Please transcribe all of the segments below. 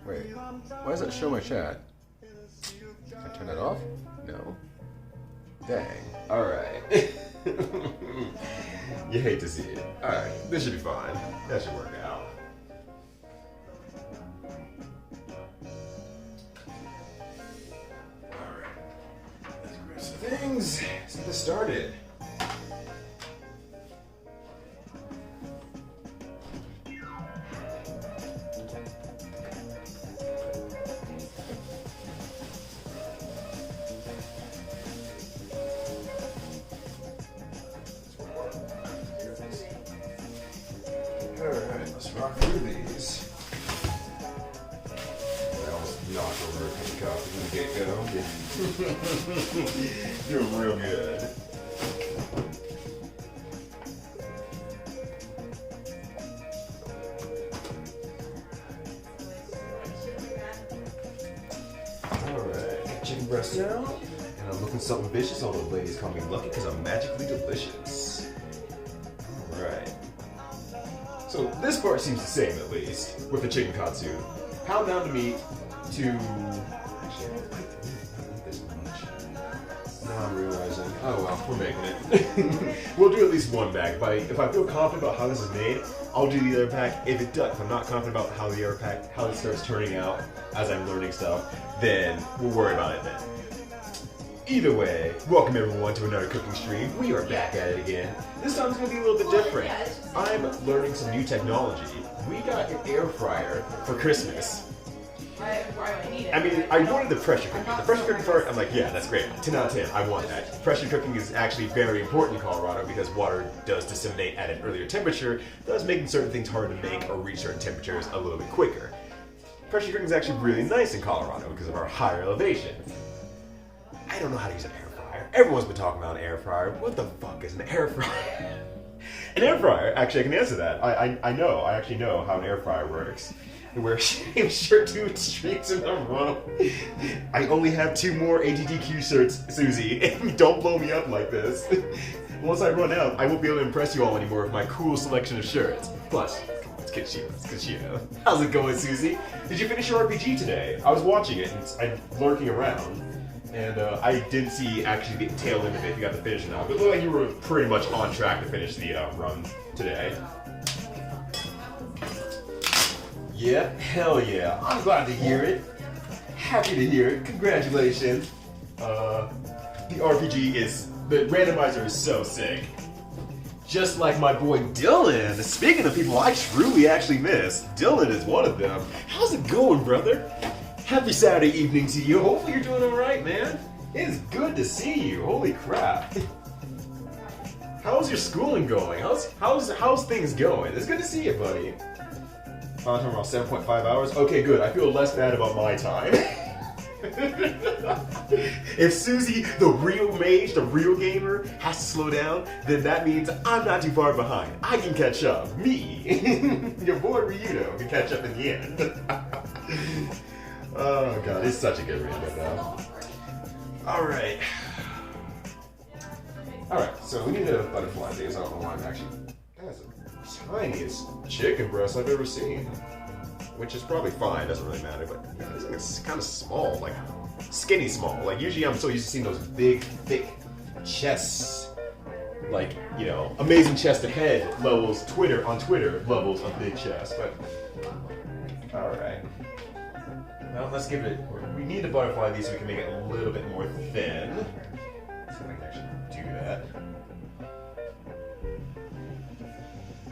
Wait, why does that show my chat? Can I turn that off? No. Dang. Alright. You hate to see it. Alright, this should be fine. That should work out. Alright. Let's grab some things. Let's get this started. Alright, let's rock through these. I almost knocked over a cup of coffee from the get-go. Doing real good. Alright, got chicken breast down. And I'm looking something vicious. All the ladies call me lucky because I'm magically delicious. Alright. So this part seems the same, at least, with the chicken katsu. Pound down the meat to... Actually, I don't like the meat. I don't eat this much. Now I'm realizing, oh well, we're making it. We'll do at least one bag. If I feel confident about how this is made, I'll do the other pack. If I'm not confident about how the other pack, how it starts turning out as I'm learning stuff, then we'll worry about it then. Either way, welcome everyone to another cooking stream. We are back at it again. This time's gonna be a little bit different. I'm learning some new technology. We got an air fryer for Christmas. I mean, I wanted the pressure cooking. The pressure cooking part, I'm like, yeah, that's great. 10 out of 10, I want that. Pressure cooking is actually very important in Colorado because water does disseminate at an earlier temperature, thus making certain things hard to make or reach certain temperatures a little bit quicker. Pressure cooking is actually really nice in Colorado because of our higher elevation. I don't know how to use an air fryer. Everyone's been talking about an air fryer. What the fuck is an air fryer? An air fryer, actually I can answer that. I actually know how an air fryer works. I wear same shirt 2 streaks in a row. I only have 2 more AGDQ shirts, Susie. Don't blow me up like this. Once I run out, I won't be able to impress you all anymore with my cool selection of shirts. Plus, it's Katsu. How's it going, Susie? Did you finish your RPG today? I was watching it and I'm lurking around. And I didn't see actually the tail end of it if you got to finish it now. But it looked like you were pretty much on track to finish the run today. Yeah, hell yeah. I'm glad to hear it. Happy to hear it. Congratulations. The randomizer is so sick. Just like my boy Dylan. Speaking of people I truly actually miss, Dylan is one of them. How's it going, brother? Happy Saturday evening to you. Hopefully you're doing alright, man. It is good to see you. Holy crap. How's your schooling going? How's things going? It's good to see you, buddy. I'm talking about 7.5 hours? Okay, good. I feel less bad about my time. If Susie, the real mage, the real gamer, has to slow down, then that means I'm not too far behind. I can catch up. Me. Your boy Ryudo can catch up in the end. Oh god, it's such a good random now. Alright. Alright, so we need to butterfly these. I don't know why I'm actually... That's the tiniest chicken breast I've ever seen. Which is probably fine, doesn't really matter, but yeah, it's kind of small, like skinny small. Like usually I'm so used to seeing those big, thick chests. Like, you know, amazing chest ahead levels, on Twitter levels of big chest, but... Alright. Well, let's give it, we need to butterfly these so we can make it a little bit more thin. So I can actually do that.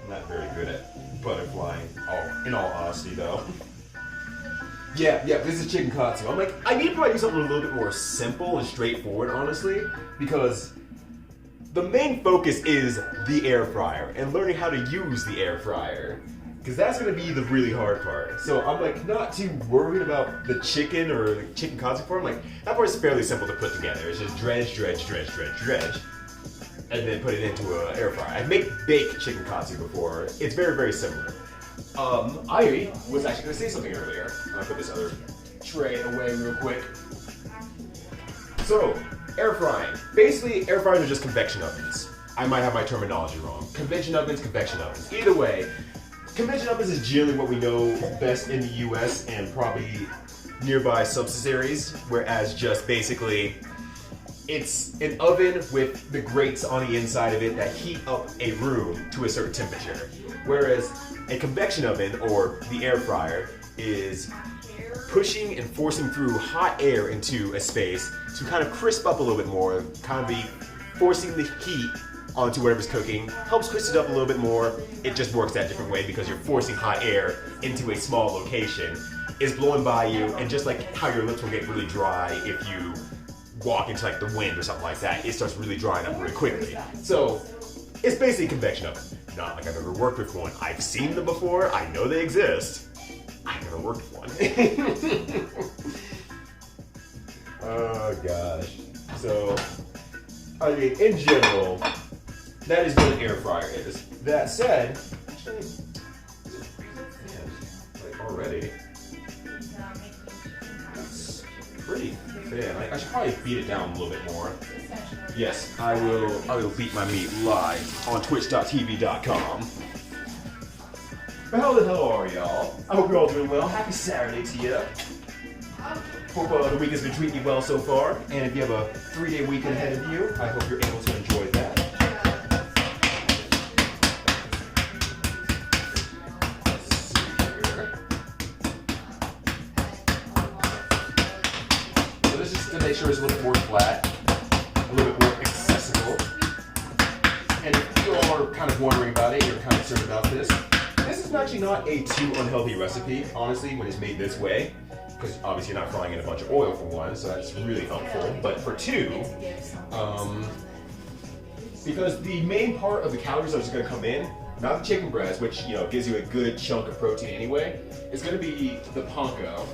I'm not very good at butterflying, in all honesty though. Yeah, this is chicken katsu. I'm like, I need to probably do something a little bit more simple and straightforward, honestly, because the main focus is the air fryer and learning how to use the air fryer. Because that's going to be the really hard part. So I'm like not too worried about the chicken or the chicken katsu part. I'm like, that part is fairly simple to put together. It's just dredge, and then put it into an air fryer. I make baked chicken katsu before. It's very, very similar. I was actually going to say something earlier. I'm going to put this other tray away real quick. So, air frying. Basically, air fryers are just convection ovens. I might have my terminology wrong. Convection ovens, convection ovens. Either way, convection ovens is generally what we know best in the US and probably nearby subsidiaries, whereas just basically it's an oven with the grates on the inside of it that heat up a room to a certain temperature. Whereas a convection oven, or the air fryer, is pushing and forcing through hot air into a space to kind of crisp up a little bit more, kind of be forcing the heat onto whatever's cooking, helps crisp it up a little bit more. It just works that different way because you're forcing hot air into a small location. It's blowing by you, and just like how your lips will get really dry if you walk into like the wind or something like that, it starts really drying up really quickly. So it's basically a convection oven. Not like I've ever worked with one. I've seen them before. I know they exist. I've never worked with one. Oh gosh. So, I mean, in general, that is what an air fryer is. That said, actually, man, like already, that's pretty thin. I should probably beat it down a little bit more. Yes, I will beat my meat live on twitch.tv.com. But how the hell are y'all? I hope you're all doing well. Happy Saturday to you. Hope the week has been treating you well so far. And if you have a 3-day weekend ahead of you, I hope you're able to enjoy that. Let's see here. So this is to make sure it's a little bit more flat, a little bit more accessible. And if you all are kind of wondering about it, you're kind of concerned about this, this is actually not a too unhealthy recipe, honestly, when it's made this way. Because obviously you're not frying in a bunch of oil for one, so that's really helpful. But for two, because the main part of the calories are just going to come in, not the chicken breast, which gives you a good chunk of protein anyway. It's going to be the panko,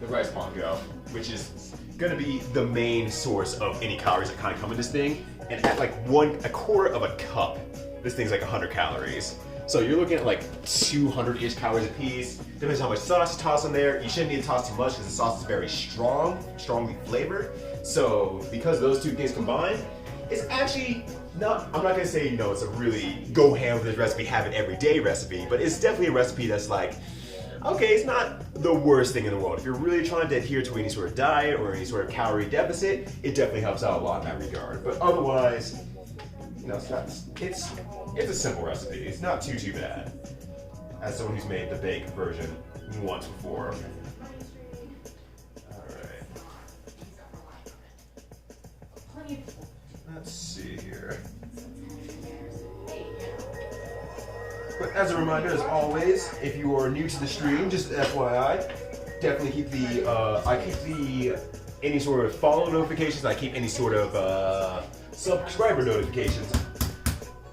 the rice panko, which is going to be the main source of any calories that kind of come in this thing. And at like a quarter of a cup, this thing's like 100 calories. So you're looking at like 200-ish calories a piece. Depends on how much sauce you toss in there. You shouldn't need to toss too much because the sauce is very strongly flavored. So because those two things combined, it's actually not, I'm not gonna say, it's a really go ham with this recipe, have it every day recipe, but it's definitely a recipe that's like, okay, it's not the worst thing in the world. If you're really trying to adhere to any sort of diet or any sort of calorie deficit, it definitely helps out a lot in that regard. But otherwise, it's a simple recipe. It's not too bad. As someone who's made the baked version once before. Alright. Let's see here. But as a reminder, as always, if you are new to the stream, just FYI, definitely keep any sort of follow notifications. I keep any sort of subscriber notifications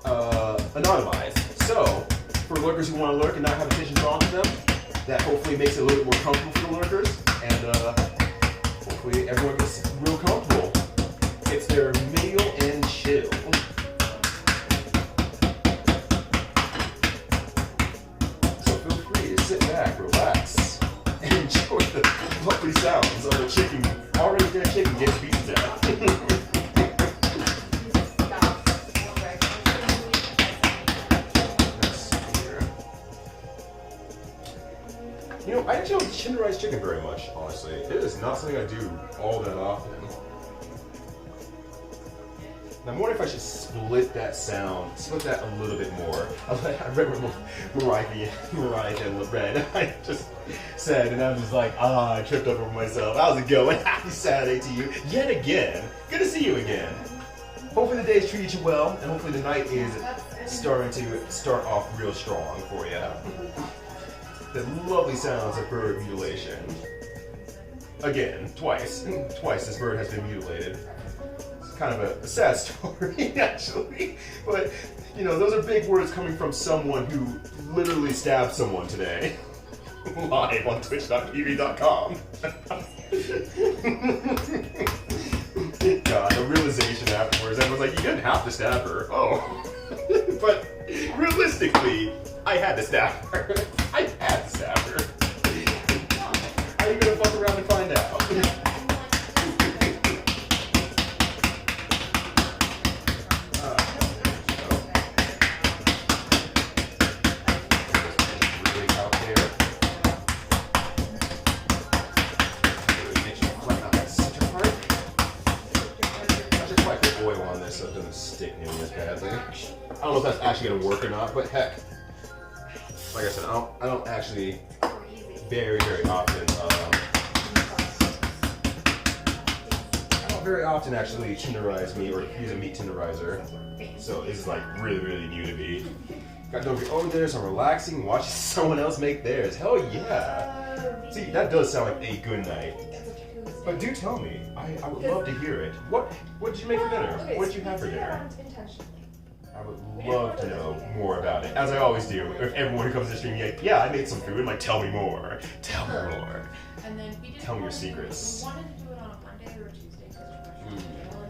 anonymized. So, for lurkers who want to lurk and not have attention drawn to them, that hopefully makes it a little bit more comfortable for the lurkers, and hopefully everyone gets real comfortable. It's their meal and chill. So feel free to sit back, relax, and enjoy the lovely sounds of the chicken, already dead chicken getting beaten down. I enjoy chinderized chicken very much, honestly. It is not something I do all that often. And I'm wondering if I should split that a little bit more. I remember Mariah read, I just said, and I'm just like, I tripped over myself. How's it going? Happy Saturday to you yet again. Good to see you again. Hopefully the day's treated you well, and hopefully the night is starting to start off real strong for you. The lovely sounds of bird mutilation. Again, twice. Twice this bird has been mutilated. It's kind of a sad story, actually. But, those are big words coming from someone who literally stabbed someone today. Live on twitch.tv.com. God, the realization afterwards, everyone's like, you didn't have to stab her. Oh. But realistically, I had to stab her. I had to stab her. How are you gonna fuck around and find out? I don't know if that's actually gonna work or not, but heck, like I said, I don't actually very often. I don't very often actually tenderize meat or use a meat tenderizer, so this is like really new to me. Got to go over there, so I'm relaxing, watching someone else make theirs. Hell yeah! See, that does sound like a good night. But do tell me, I would love to hear it. What did you make for dinner? What did you have for dinner? I would love to know more about it, as I always do. If everyone who comes to the stream, like, yeah, I made some food. I'm like, tell me more. Tell me more. Tell me your secrets.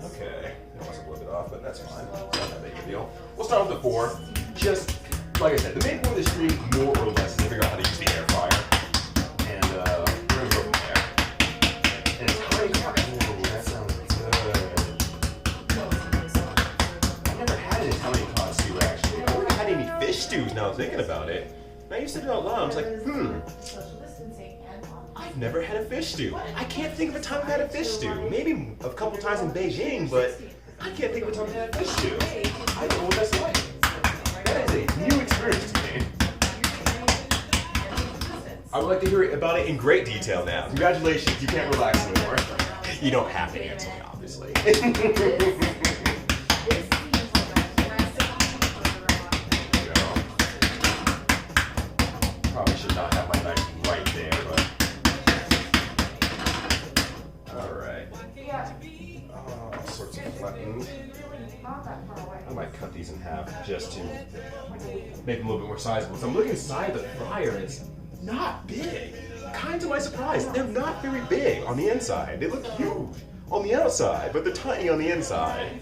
Okay, that was a little bit off, but that's fine. It's not that big a deal. We'll start with the 4. Just like I said, the main point of the stream, more or less, is to figure out how to use the air fryer, and we're gonna go from there. And Italian cod, ooh, that sounds good. I've never had an Italian cod stew actually. I haven't had any fish stews now thinking about it. Now you said it out loud, I was like, I've never had a fish stew. I can't think of a time I've had a fish stew. Maybe a couple times in Beijing, but I can't think of a time I've had a fish stew. I don't know what that's like. That is a new experience to me. I would like to hear about it in great detail now. Congratulations, you can't relax anymore. You don't have to answer me, obviously. Probably should not have my knife right there, but... Alright. All sorts of flattened. I might cut these in half just to make them a little bit more sizable. So I'm looking inside the fryer and it's not big. Kind to my surprise, they're not very big on the inside. They look huge on the outside, but they're tiny on the inside.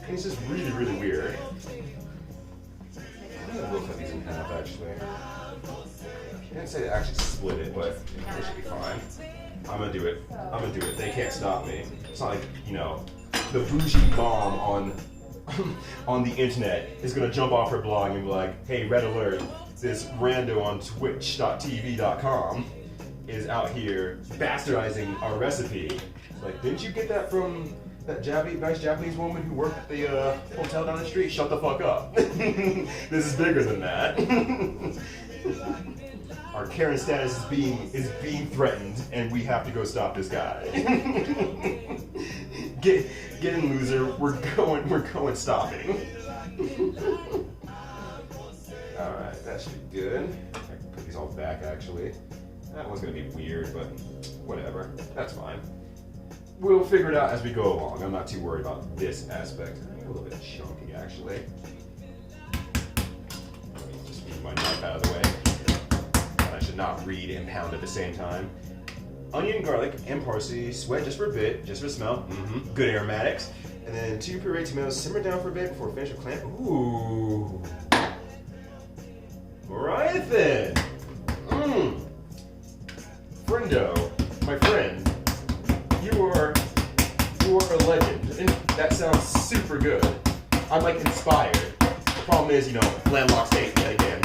And it's just really weird. I will cut these in half actually. I didn't say to actually split it, but it should be fine. I'm gonna do it. I'm gonna do it. They can't stop me. It's not like, you know, the bougie mom on the internet is gonna jump off her blog and be like, hey, red alert, this rando on twitch.tv.com is out here bastardizing our recipe. It's like, didn't you get that from that nice Japanese woman who worked at the hotel down the street? Shut the fuck up. This is bigger than that. Our Karen status is being threatened, and we have to go stop this guy. Get in, loser. We're going stopping. All right, that should be good. I can put these all back actually. That one's gonna be weird, but whatever. That's fine. We'll figure it out as we go along. I'm not too worried about this aspect. A little bit chunky actually. Let me just move my knife out of the way. I should not read and pound at the same time. Onion, garlic, and parsley, sweat just for a bit, just for smell. Good aromatics. And then 2 pureed tomatoes, simmer down for a bit before finish with clam. Ooh. Alright then. Friendo, my friend, you are a legend. And that sounds super good. I'm like inspired. The problem is, you know, landlocked state yet again.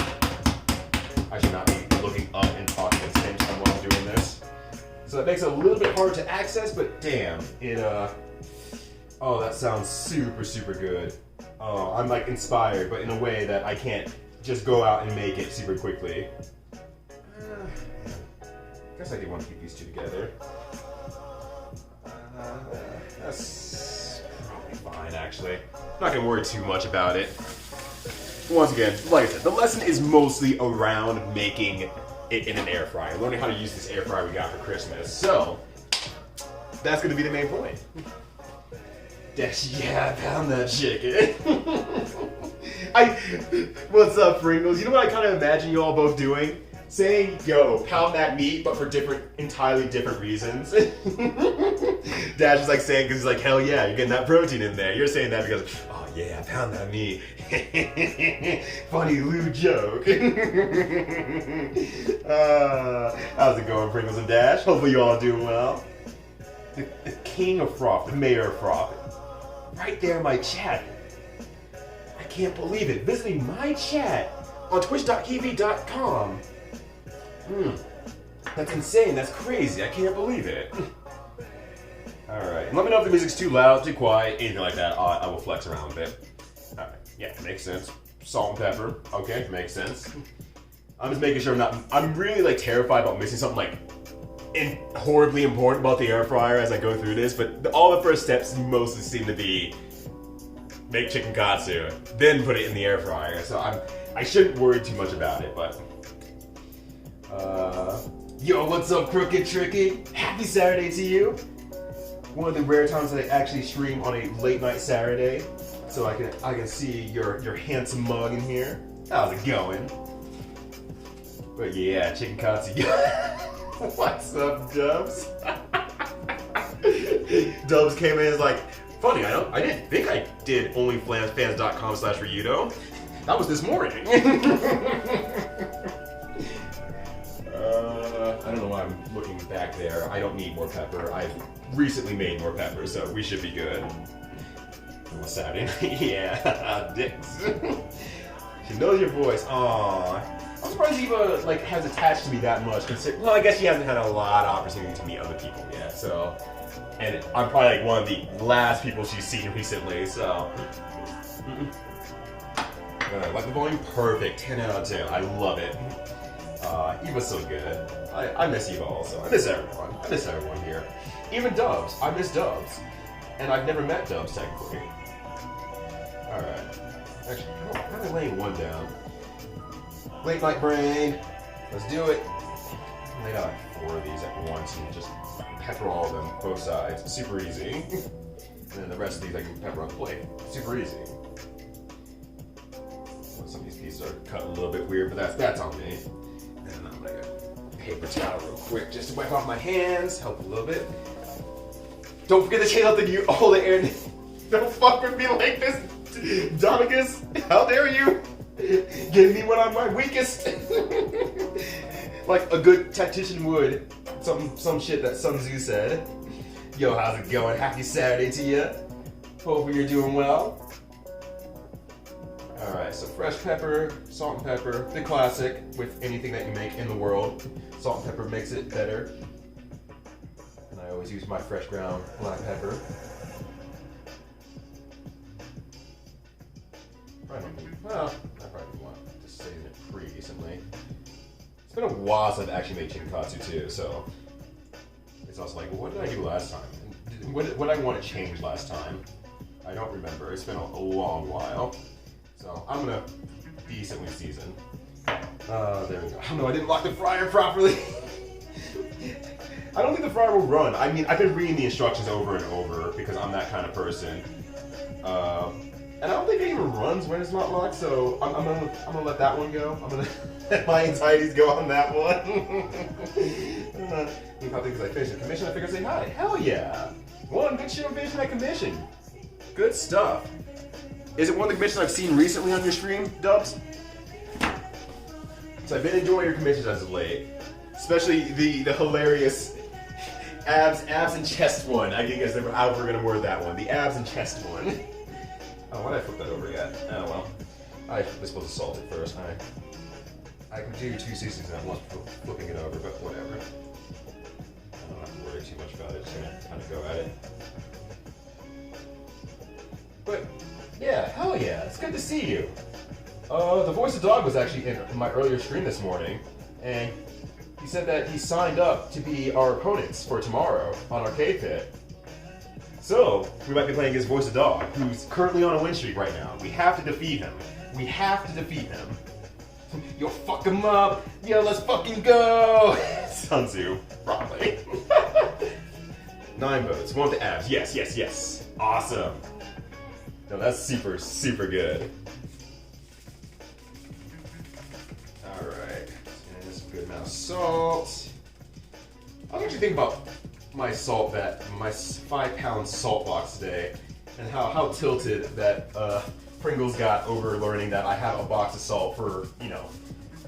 I should not be looking up and talking at the same time while I'm doing this. So that makes it a little bit hard to access, but damn, it, oh, that sounds super good. Oh, I'm like inspired, but in a way that I can't just go out and make it super quickly. I guess I do want to keep these two together. That's probably fine, actually. I'm not gonna worry too much about it. Once again, like I said, the lesson is mostly around making it in an air fryer, learning how to use this air fryer we got for Christmas. So, that's gonna be the main point. Yeah, I found that chicken. What's up, Pringles? You know what I kind of imagine you all both doing? Saying, yo, pound that meat, but for entirely different reasons. Dash is like saying, because he's like, hell yeah, you're getting that protein in there. You're saying that because, oh yeah, I pound that meat. Funny Lou joke. How's it going, Pringles and Dash? Hopefully you all are doing well. The king of froth, the mayor of froth. Right there in my chat. I can't believe it. Visiting my chat on twitch.tv.com. That's insane. That's crazy. I can't believe it. Alright. Let me know if the music's too loud, too quiet, anything like that. I will flex around a bit. Alright. Yeah, makes sense. Salt and pepper. Okay, makes sense. I'm just making sure I'm really like terrified about missing something like horribly important about the air fryer as I go through this, but all the first steps mostly seem to be make chicken katsu, then put it in the air fryer. So I shouldn't worry too much about it, but yo, what's up, Crooked Tricky? Happy Saturday to you. One of the rare times that I actually stream on a late night Saturday, so I can see your handsome mug in here. How's it going? But yeah, chicken katsu. What's up, Dubs? Dubs came in and was like, funny, I didn't think I did onlyfans.com/Ryudo. That was this morning. I don't know why I'm looking back there. I don't need more pepper. I've recently made more pepper, so we should be good. What's Saturday? Yeah, dicks. She knows your voice. Aww. I'm surprised Eva like has attached to me that much. Well, I guess she hasn't had a lot of opportunity to meet other people yet. So, and I'm probably like one of the last people she's seen recently. So, like the volume, perfect. 10 out of 10. I love it. Eva's so good. I miss Eva also. I miss everyone. I miss everyone here. Even Dubs. I miss Dubs. And I've never met Dubs technically. Alright. Actually, I'm kind of laying one down. Late night brain. Let's do it. I got like 4 of these at once and just pepper all of them, both sides. Super easy. And then the rest of these I can pepper on the plate. Super easy. Some of these pieces are cut a little bit weird, but that's on me. And I'm gonna get a paper towel real quick just to wipe off my hands, help a little bit. Don't forget to change out all the air. Don't fuck with me like this, Donicus. How dare you? Give me what I'm my weakest. Like a good tactician would. Some shit that Sun Tzu said. Yo, how's it going? Happy Saturday to you. Hopefully you're doing well. Alright, so fresh pepper, salt and pepper, the classic with anything that you make in the world. Salt and pepper makes it better. And I always use my fresh ground black pepper. Well, I probably want to save it pretty decently. It's been a while since I've actually made chicken katsu too, so it's also like, well, what did I do last time? What did I want to change last time? I don't remember. It's been a long while. So I'm gonna decently season. There we go. Oh no, I didn't lock the fryer properly. I don't think the fryer will run. I mean, I've been reading the instructions over and over because I'm that kind of person. And I don't think it even runs when it's not locked, so I'm gonna let that one go. I'm gonna let my anxieties go on that one. You probably because I finished the commission, I figured I'd say hi. Hell yeah! One good shit on finishing that commission. Good stuff. Is it one of the commissions I've seen recently on your stream, Dubs? So I've been enjoying your commissions as of late. Especially the hilarious abs and chest one. I guess how we're gonna word that one. The abs and chest one. Oh, why did I flip that over yet? Oh well. I was supposed to salt it first. I can do 2 seasons at once flipping it over, but whatever. I don't have to worry too much about it. Just gonna kind of go at it. But yeah, hell yeah, it's good to see you. The voice of dog was actually in my earlier stream this morning, and he said that he signed up to be our opponents for tomorrow on Arcade Pit. So, we might be playing against Voice of Dog, who's currently on a win streak right now. We have to defeat him. We have to defeat him. Yo, fuck him up. Yo, let's fucking go. Sun Tzu, probably. 9 votes. One with the abs. Yes, yes, yes. Awesome. No, that's super, super good. Alright. And some good amount of salt. I was actually thinking about my 5-pound salt box today, and how tilted that Pringles got over learning that I have a box of salt for, you know,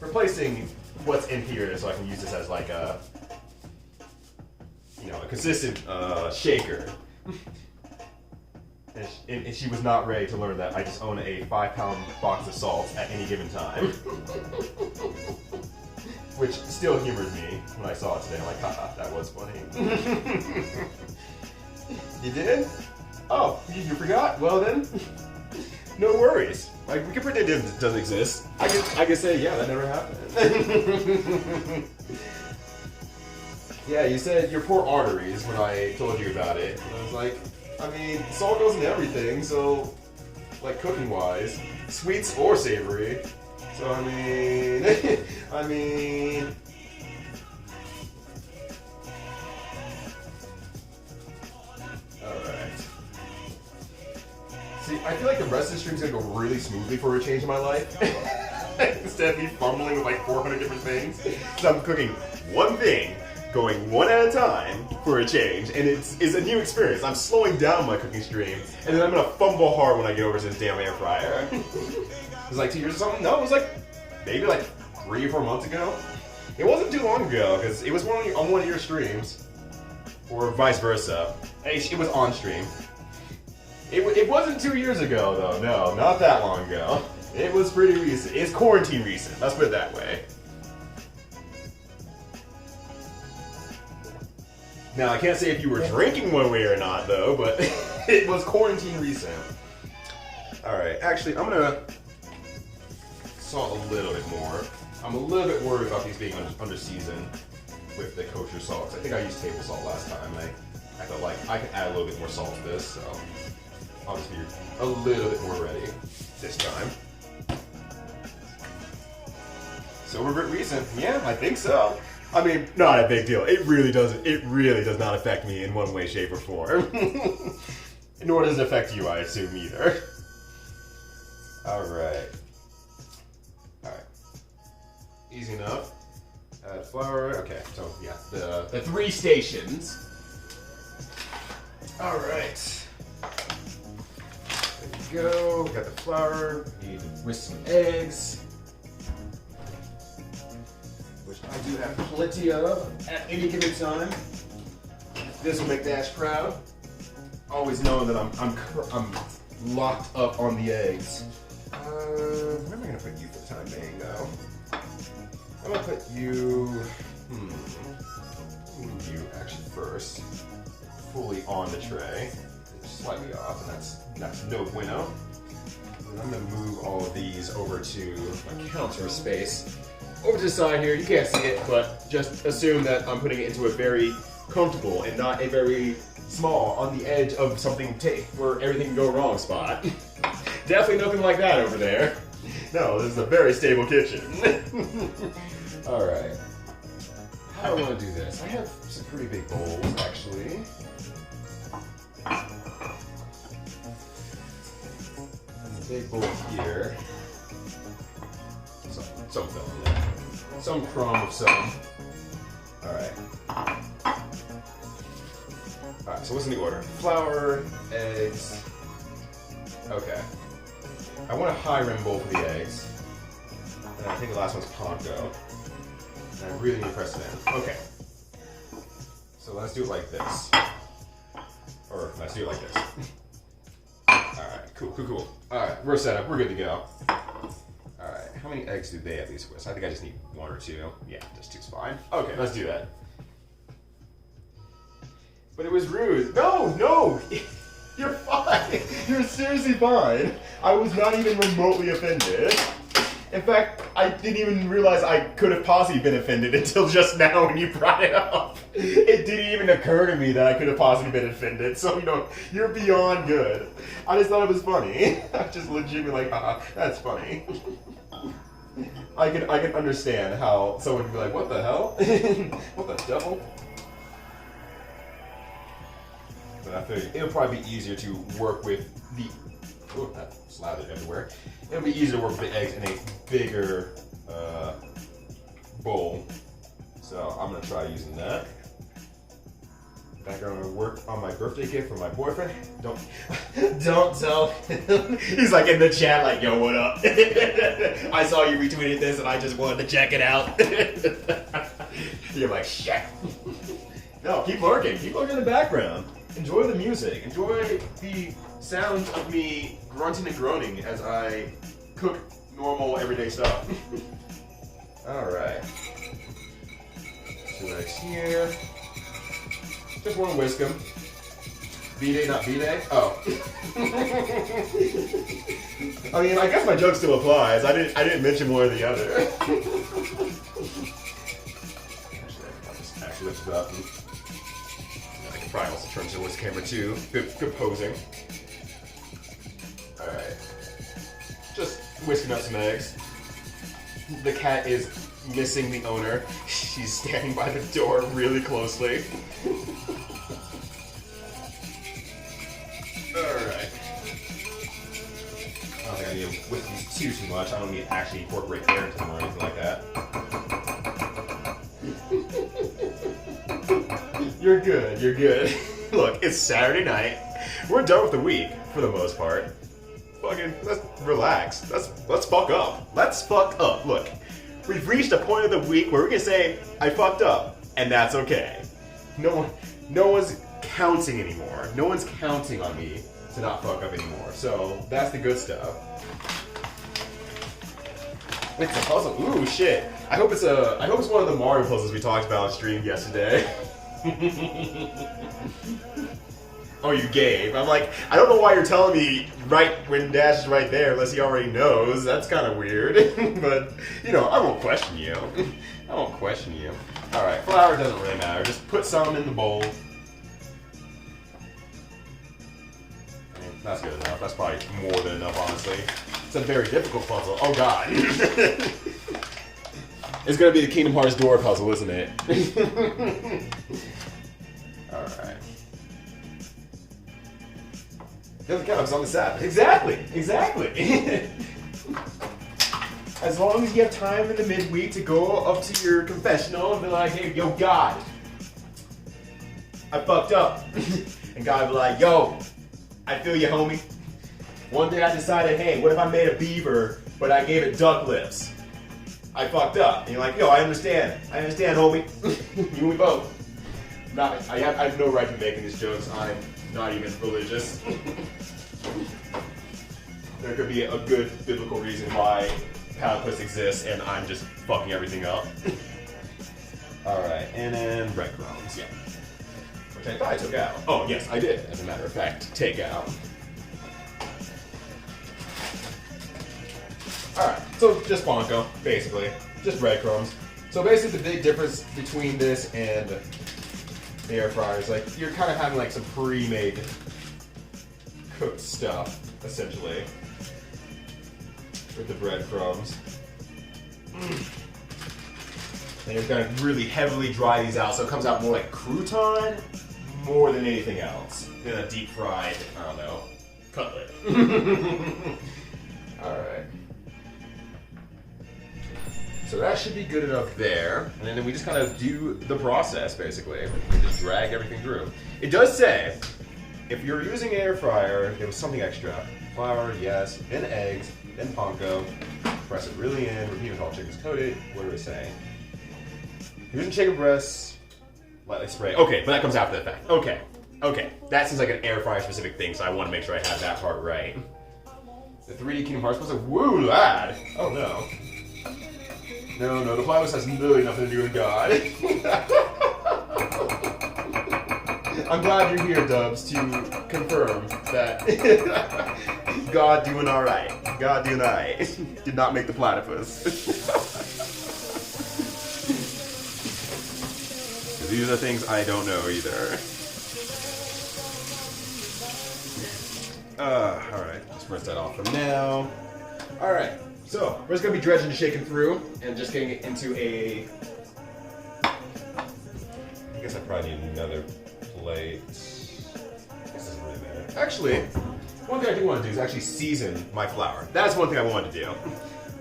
replacing what's in here, so I can use this as like a, you know, a consistent shaker. And she was not ready to learn that I just own a 5-pound box of salt at any given time. Which still humors me when I saw it today. I'm like, haha, that was funny. You did? Oh, you forgot? Well then, no worries. Like, we can pretend it doesn't exist. I can say, yeah, that never happened. Yeah, you said your poor arteries when I told you about it. And I was like, I mean, salt goes in everything, so, like, cooking-wise, sweets or savory. So, I mean, I mean... Alright. See, I feel like the rest of the stream's gonna go really smoothly for a change in my life. Instead of me fumbling with like 400 different things. So I'm cooking one thing, going one at a time for a change, and it's a new experience. I'm slowing down my cooking stream, and then I'm gonna fumble hard when I get over to this damn air fryer. It was like 2 years or something? No, it was like, maybe like 3 or 4 months ago. It wasn't too long ago, because it was on one of your streams. Or vice versa. It was on stream. It wasn't 2 years ago, though. No, not that long ago. It was pretty recent. It's quarantine recent. Let's put it that way. Now, I can't say if you were drinking one way or not, though, but it was quarantine recent. Alright, actually, I'm gonna salt a little bit more. I'm a little bit worried about these being under seasoned with the kosher salt. I think I used table salt last time. I felt like I can add a little bit more salt to this, so I'll just be a little bit more ready this time. Silver bit recent? Yeah, I think so. I mean, not a big deal. It really does not affect me in one way, shape, or form. Nor does it affect you, I assume, either. Alright. Alright. Easy enough. Add flour. Okay, so yeah, the 3 stations. Alright. There you go. We got the flour. We need to whisk some eggs. Which I do have plenty of at any given time. This will make Dash proud. Always knowing that I'm locked up on the eggs. Where am I gonna put you for the time being, though? I'm gonna put you. Move you actually first, fully on the tray. It's slightly off, and that's no bueno. And I'm gonna move all of these over to my counter space. Over to the side here, you can't see it, but just assume that I'm putting it into a very comfortable and not a very small, on the edge of something where everything can go wrong spot. Definitely nothing like that over there. No, this is a very stable kitchen. Alright. How do I want to do this? I have some pretty big bowls, actually. Big bowl here. Some film in there. Some crumb of some. Alright. Alright, so what's in the order? Flour, eggs. Okay. I want a high rim bowl for the eggs. And I think the last one's panko. And I really need to press it in. Okay. So let's do it like this. Or let's do it like this. Alright, cool. Alright, we're set up. We're good to go. Alright, how many eggs do they at least whisk? I think I just need 1 or 2. Yeah, just 2's fine. Okay, let's do that. But it was rude. No! You're fine. You're seriously fine. I was not even remotely offended. In fact, I didn't even realize I could have possibly been offended until just now when you brought it up. It didn't even occur to me that I could have possibly been offended. So, you're beyond good. I just thought it was funny. I just legitimately like, that's funny. I can understand how someone would be like, what the hell? What the devil? But I feel it'll probably be easier to work with the. Oh, that slathered everywhere. It'll be easier to work with the eggs in a bigger bowl. So I'm gonna try using that. Back on my work on my birthday gift for my boyfriend. Don't tell him. He's like in the chat, like, yo, what up? I saw you retweeted this, and I just wanted to check it out. You're like, shit. No, keep lurking. Keep lurking in the background. Enjoy the music. Enjoy the sounds of me grunting and groaning as I cook normal, everyday stuff. Alright. 2 eggs here. Just want to whisk them. B-Day, not B-Day? Oh. I mean, I guess my joke still applies. I didn't mention one or the other. Actually, lift it up. I can probably also turn to this camera too. Good posing. Alright. Just whisking up some eggs. The cat is missing the owner. She's standing by the door really closely. Alright. I don't think I need to whisk these too much. I don't need to actually incorporate air into them or anything like that. You're good, you're good. Look, it's Saturday night. We're done with the week, for the most part. Fucking, let's relax. Let's fuck up. Let's fuck up. Look, we've reached a point of the week where we can say, I fucked up, and that's okay. No one's counting anymore. No one's counting on me to not fuck up anymore. So, that's the good stuff. It's a puzzle. Ooh, shit. I hope it's one of the Mario puzzles we talked about on stream yesterday. Oh, you gave. I'm like, I don't know why you're telling me right when Dash is right there, unless he already knows. That's kind of weird. But, you know, I won't question you. I won't question you. Alright, flour doesn't really matter. Just put some in the bowl. That's good enough. That's probably more than enough, honestly. It's a very difficult puzzle. Oh, God. It's gonna be the Kingdom Hearts door puzzle, isn't it? Alright. Doesn't count, it's on the Sabbath. Exactly! Exactly! As long as you have time in the midweek to go up to your confessional and be like, hey, yo, God, I fucked up. And God will be like, yo, I feel you, homie. One day I decided, hey, what if I made a beaver, but I gave it duck lips? I fucked up. And you're like, yo, I understand. I understand, homie. You and me both. I have no right to making these jokes. I'm not even religious. There could be a good biblical reason why platypus exists, and I'm just fucking everything up. Alright, and then breadcrumbs, yeah. Which I thought I took out. Oh, yes, I did, as a matter of fact, take out. Alright, so just Bonko, basically. Just breadcrumbs. So basically the big difference between this and the air fryer is like, you're kind of having like some pre-made cooked stuff, essentially. With the breadcrumbs. And you're gonna really heavily dry these out, so it comes out more like crouton more than anything else. Than a deep fried, I don't know, cutlet. Alright. So that should be good enough there. And then we just kind of do the process, basically. We just drag everything through. It does say, if you're using an air fryer, there was something extra. Flour, yes, then eggs, then panko. Press it really in, repeat until all chicken's coated. What do we say? Using chicken breasts, lightly spray. Okay, but that comes after the fact. Okay, okay. That seems like an air fryer specific thing, so I want to make sure I have that part right. The 3D Kingdom Hearts was like, woo, lad! Oh no. No, the platypus has literally nothing to do with God. I'm glad you're here, Dubs, to confirm that God doing alright. God doing alright. Did not make the platypus. These are things I don't know either. Alright, let's rinse that off for now. Alright. So, we're just going to be dredging and shaking through, and just getting it into a... I guess I probably need another plate. This doesn't really matter. Actually, one thing I do want to do is actually season my flour. That's one thing I wanted to do.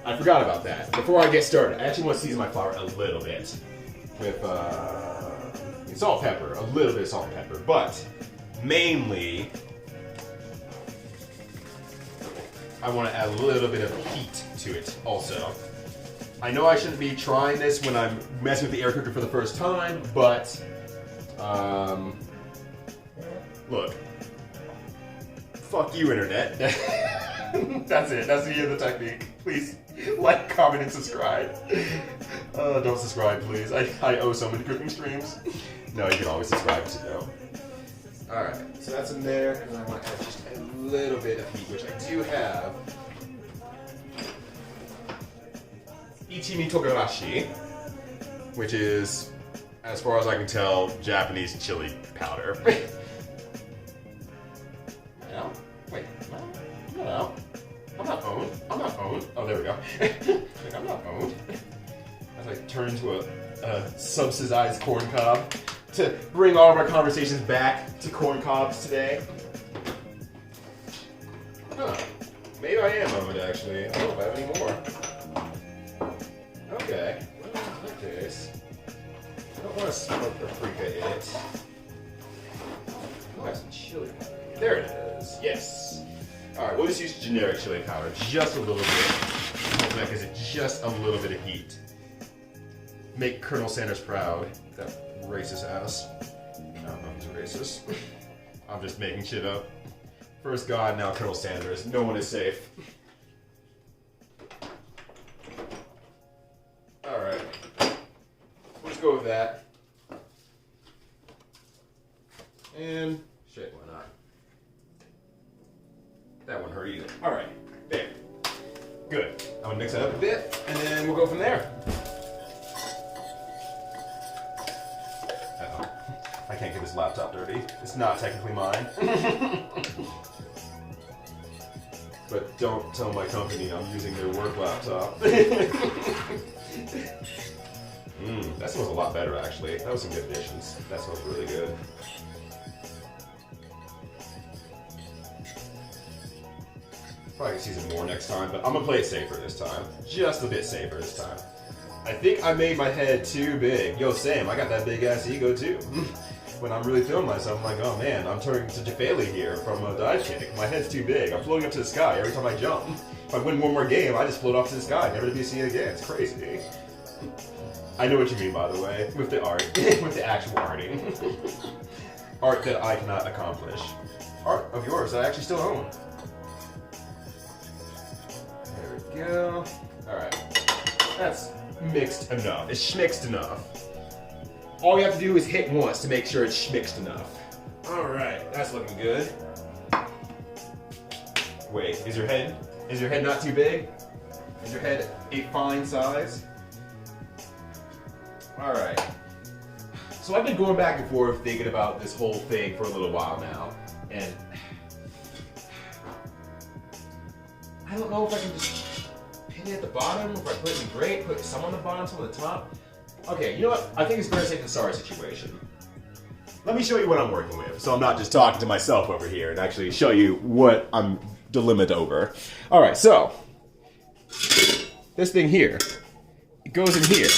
I forgot about that. Before I get started, I actually want to season my flour a little bit. With salt, pepper. A little bit of salt and pepper. But, mainly... I want to add a little bit of heat to it also. I know I shouldn't be trying this when I'm messing with the air cooker for the first time, but look, fuck you, internet. That's it. That's the end of the technique. Please like, comment, and subscribe. Don't subscribe, please. I owe so many cooking streams. No, you can always subscribe too. Alright, so that's in there, and I might add just a little bit of heat, which I do have. Ichimi togarashi, which is, as far as I can tell, Japanese chili powder. No? Wait, no. I'm not owned. I'm not owned. Oh, there we go. Like, I'm not owned. As I turn into a subsidized corn cob to bring all of our conversations back to corn cobs today. Huh. Maybe I am owned, actually. I don't know if I have any more. Okay. Well, in that case, I don't want to smoke paprika in it. I have some chili powder. There it is. Yes. Alright, we'll just use generic chili powder. Just a little bit. That gives it just a little bit of heat. Make Colonel Sanders proud. That racist ass. I don't know if he's racist. I'm just making shit up. First God, now Colonel Sanders. No one is safe. Alright. Let's go with that. And shit, why not? That wouldn't hurt either. Alright, there. Good. I'm gonna mix it up a bit, and then we'll go from there. Uh-oh. I can't get this laptop dirty. It's not technically mine. But don't tell my company I'm using their work laptop. That smells a lot better, actually. That was some good additions. That smells really good. Probably season more next time, but I'm gonna play it safer this time. Just a bit safer this time. I think I made my head too big. Yo, Sam, I got that big ass ego too. When I'm really feeling myself, I'm like, oh man, I'm turning to Jafali here from a dive kick. My head's too big. I'm floating up to the sky every time I jump. If I win one more game, I just float off to the sky, never to be seen again. It's crazy. I know what you mean, by the way, with the art, with the actual arting. Art that I cannot accomplish. Art of yours that I actually still own. There we go. Alright. That's mixed enough. It's schmixed enough. All you have to do is hit once to make sure it's schmixed enough. Alright, that's looking good. Wait, is your head not too big? Is your head a fine size? Alright. So I've been going back and forth thinking about this whole thing for a little while now. And I don't know if I can just pin it at the bottom, if I put it in the grate, put some on the bottom, some on the top. Okay, you know what? I think it's better to take the sorry situation. Let me show you what I'm working with, so I'm not just talking to myself over here, and actually show you what I'm dilemmaed over. Alright, so this thing here, it goes in here.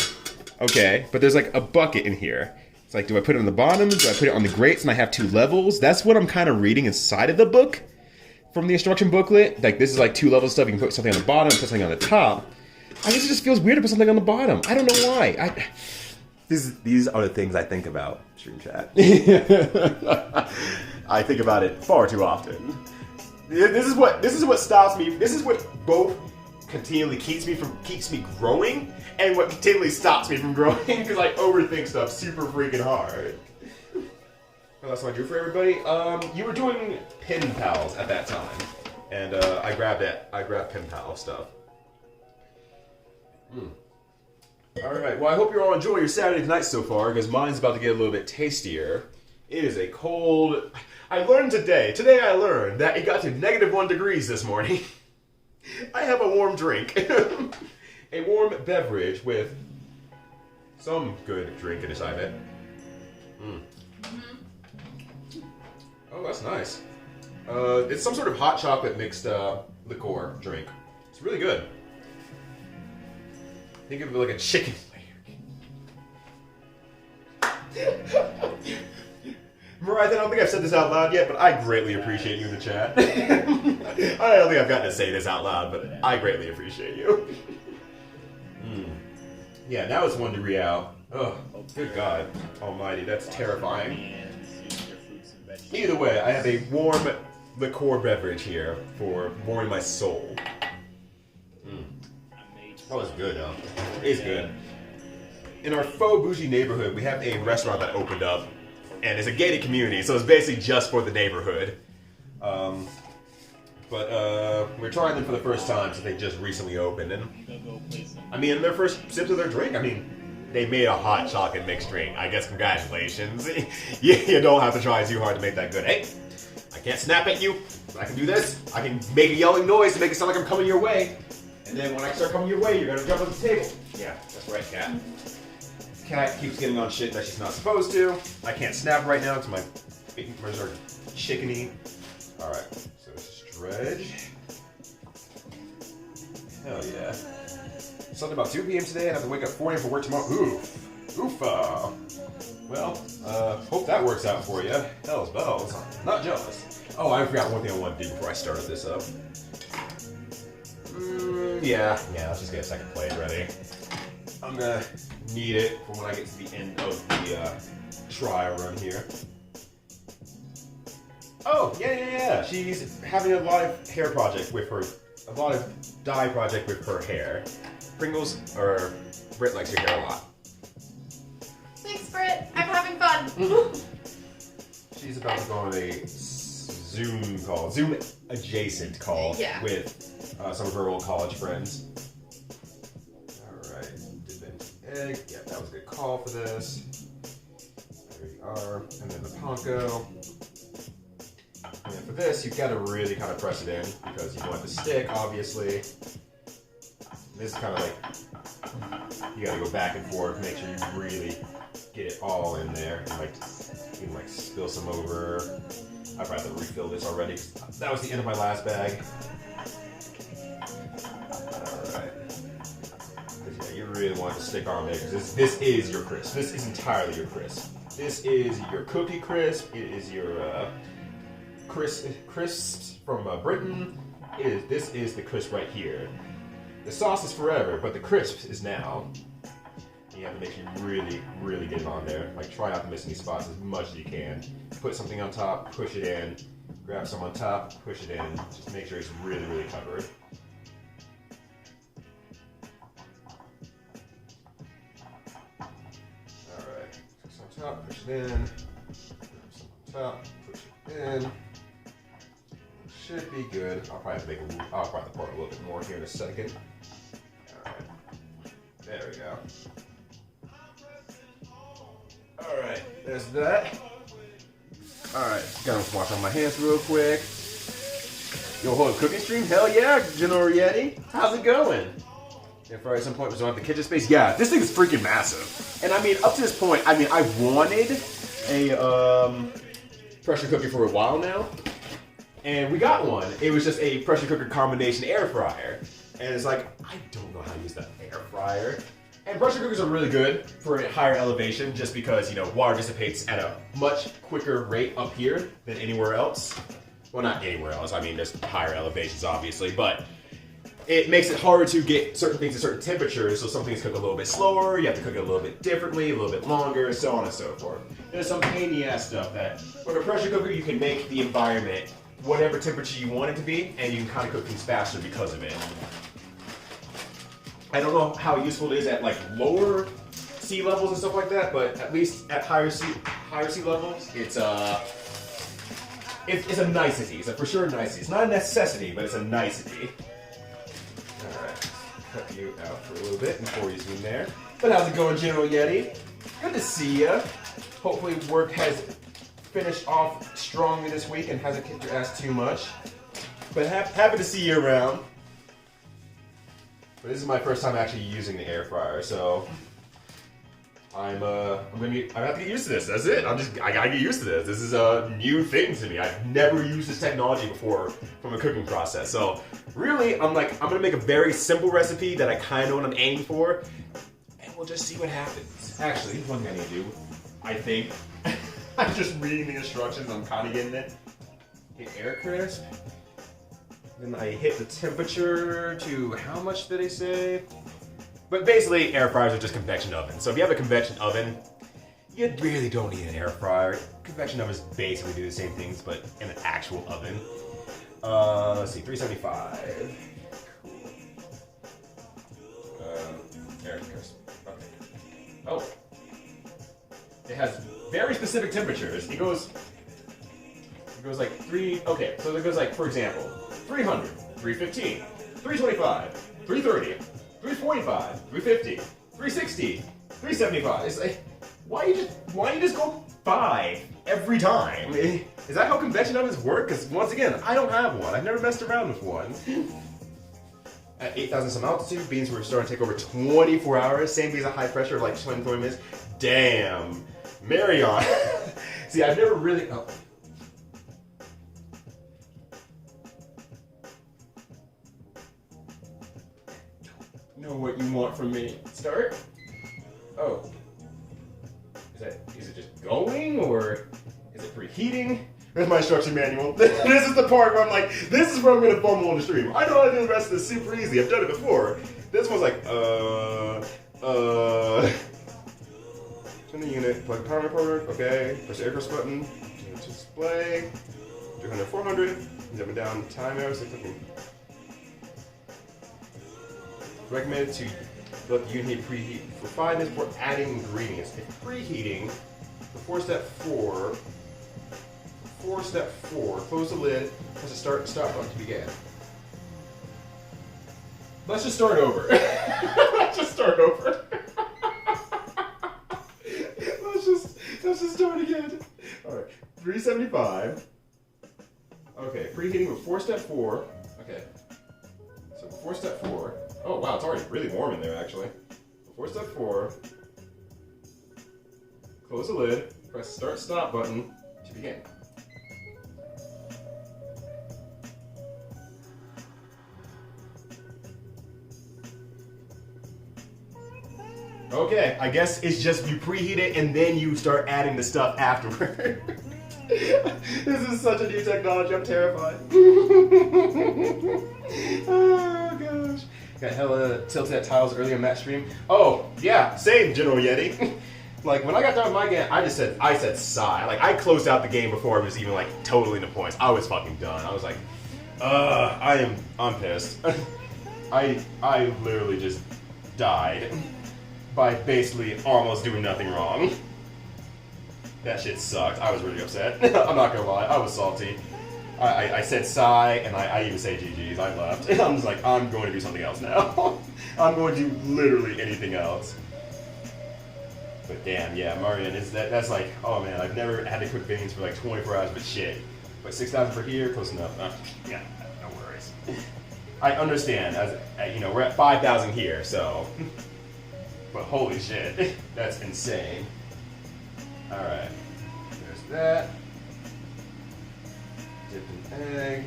Okay, but there's like a bucket in here. It's like, do I put it on the bottom? Do I put it on the grates and I have two levels? That's what I'm kind of reading inside of the book from the instruction booklet. Like, this is like two levels of stuff. You can put something on the bottom, put something on the top. I guess it just feels weird to put something on the bottom. I don't know why. These are the things I think about, stream chat. I think about it far too often. This is what stops me. This is what both continually keeps me growing, and what continually stops me from growing, because I overthink stuff super freaking hard. Well, that's what I do for everybody. You were doing Pen Pals at that time, and I grabbed Pen Pal stuff. Alright, well I hope you're all enjoying your Saturday night so far, because mine's about to get a little bit tastier. It is a cold... I learned today I learned that it got to -1 degrees this morning. I have a warm drink. A warm beverage with some good drink inside it. Oh, that's nice. It's some sort of hot chocolate mixed liqueur drink. It's really good. Think of it like a chicken Mariah, I don't think I've said this out loud yet, but I greatly appreciate you in the chat. I don't think I've gotten to say this out loud, but I greatly appreciate you. Yeah, now it's 1 degree out. Oh, good God almighty, that's terrifying. Either way, I have a warm liqueur beverage here for warming my soul. Oh, it's good, though. It is good. In our faux bougie neighborhood, we have a restaurant that opened up and it's a gated community, so it's basically just for the neighborhood. We're trying them for the first time since they just recently opened, and I mean, their first sips of their drink, I mean, they made a hot chocolate mixed drink. I guess congratulations. You don't have to try too hard to make that good. Hey, I can't snap at you, but I can do this. I can make a yelling noise to make it sound like I'm coming your way, and then when I start coming your way, you're gonna jump on the table. Yeah, that's right, cat. Cat keeps getting on shit that she's not supposed to. I can't snap right now because my fingers are chickeny. Alright, so stretch. Hell yeah. Something about 2 p.m. today, and I have to wake up 4 a.m. for work tomorrow. Oofa. Well, hope that works out for you. Hell's bells. Not jealous. Oh, I forgot one thing I wanted to do before I started this up. Yeah, let's just get a second plate ready. I'm gonna need it for when I get to the end of the trial run here. Oh, yeah. She's having a lot of hair project with her, a lot of dye project with her hair. Pringles, or Britt likes your hair a lot. Thanks, Britt. I'm having fun. She's about to go on a Zoom adjacent call with some of her old college friends. Alright, egg. Yeah, that was a good call for this. There we are. And then the panko. And for this, you've got to really kind of press it in because you want the stick, obviously. This is kind of like, you got to go back and forth, make sure you really get it all in there. And you can spill some over. I've had to refill this already. That was the end of my last bag. Alright. Yeah, you really want to stick on there because this is your crisp. This is entirely your crisp. This is your cookie crisp. It is your crisps from Britain. This is the crisp right here. The sauce is forever, but the crisp is now. You have to make sure you really, really get it on there. Like, try not to miss any spots as much as you can. Put something on top, push it in. Grab some on top, push it in. Just make sure it's really, really covered. Alright, put some on top, push it in. Grab some on top, push it in. Should be good. I'll probably pour a little bit more here in a second. Alright. There we go. Alright, there's that. Alright, gotta wash on my hands real quick. Yo, hold a cooking stream? Hell yeah, General Yeti. How's it going? If at some point we don't have the kitchen space. Yeah, this thing is freaking massive. And I mean, up to this point, I mean, I've wanted a pressure cooker for a while now. And we got one. It was just a pressure cooker combination air fryer. And it's like, I don't know how to use that air fryer. And pressure cookers are really good for a higher elevation just because, you know, water dissipates at a much quicker rate up here than anywhere else. Well, not anywhere else. I mean, there's higher elevations, obviously. But it makes it harder to get certain things at certain temperatures. So some things cook a little bit slower. You have to cook it a little bit differently, a little bit longer, so on and so forth. There's some pain in the ass stuff that with a pressure cooker, you can make the environment whatever temperature you want it to be, and you can kind of cook things faster because of it. I don't know how useful it is at like lower sea levels and stuff like that, but at least at higher sea levels, it's a nicety. It's a for sure nicety. It's not a necessity, but it's a nicety. All right, cut you out for a little bit before you zoom there. But how's it going, General Yeti? Good to see ya. Hopefully, work has finished off strongly this week and hasn't kicked your ass too much. But happy to see you around. But this is my first time actually using the air fryer, so I have to get used to this. That's it. I gotta get used to this. This is a new thing to me. I've never used this technology before from a cooking process. So really, I'm gonna make a very simple recipe that I kind of know what I'm aiming for, and we'll just see what happens. Actually, one thing I need to do, I think, I'm just reading the instructions. I'm kind of getting it. Hit air crisp. Then I hit the temperature to how much did they say? But basically, air fryers are just convection ovens. So if you have a convection oven, you really don't need an air fryer. Convection ovens basically do the same things, but in an actual oven. Let's see, 375. Cool. Air crisp. Okay. Oh. It has very specific temperatures. It goes like 3, okay, so it goes like, for example, 300, 315, 325, 330, 345, 350, 360, 375. It's like, why you just go 5 every time? Is that how convection ovens work? Because once again, I don't have one. I've never messed around with one. At 8,000 some altitude, beans were starting to take over 24 hours. Same beans at high pressure of like 20 minutes. Damn. Marion. See, I've never really... Oh. Know what you want from me. Start? Oh. Is it just going, or is it preheating? There's my instruction manual. This is the part where I'm like, this is where I'm gonna fumble on the stream. I know how to do the rest of this super easy. I've done it before. This one's like, turn the unit, plug power recorder, okay. Press the aircraft button, to display, 300, 400, jumping down time arrows, recommended to let the unit preheat for 5 minutes before adding ingredients. If preheating, before step 4, close the lid, press the start and stop button to begin. Let's just start over. Let's just start over. let's just start again. Alright, 375. Okay, preheating before step 4. Okay. So before step 4. Oh wow, it's already really warm in there actually. Before step 4. Close the lid, press start stop button to begin. Okay, I guess it's just you preheat it and then you start adding the stuff afterward. This is such a new technology, I'm terrified. Oh gosh. Got hella tilted at tiles earlier in that stream. Oh, yeah, same, General Yeti. Like, when I got done with my game, I said sigh. Like, I closed out the game before it was even, like, totally into points. I was fucking done. I was like, I'm pissed. I literally just died by basically almost doing nothing wrong. That shit sucked. I was really upset. I'm not gonna lie, I was salty. I said sigh, and I even say GG's, I left. I'm just like, I'm going to do something else now. I'm going to do literally anything else. But damn, yeah, Marion, that's like, oh man, I've never had to cook beans for like 24 hours, but shit. But 6,000 per here, close enough. Yeah, no worries. I understand, as you know, we're at 5,000 here, so. But holy shit, that's insane. Alright, there's that. Dipped an egg.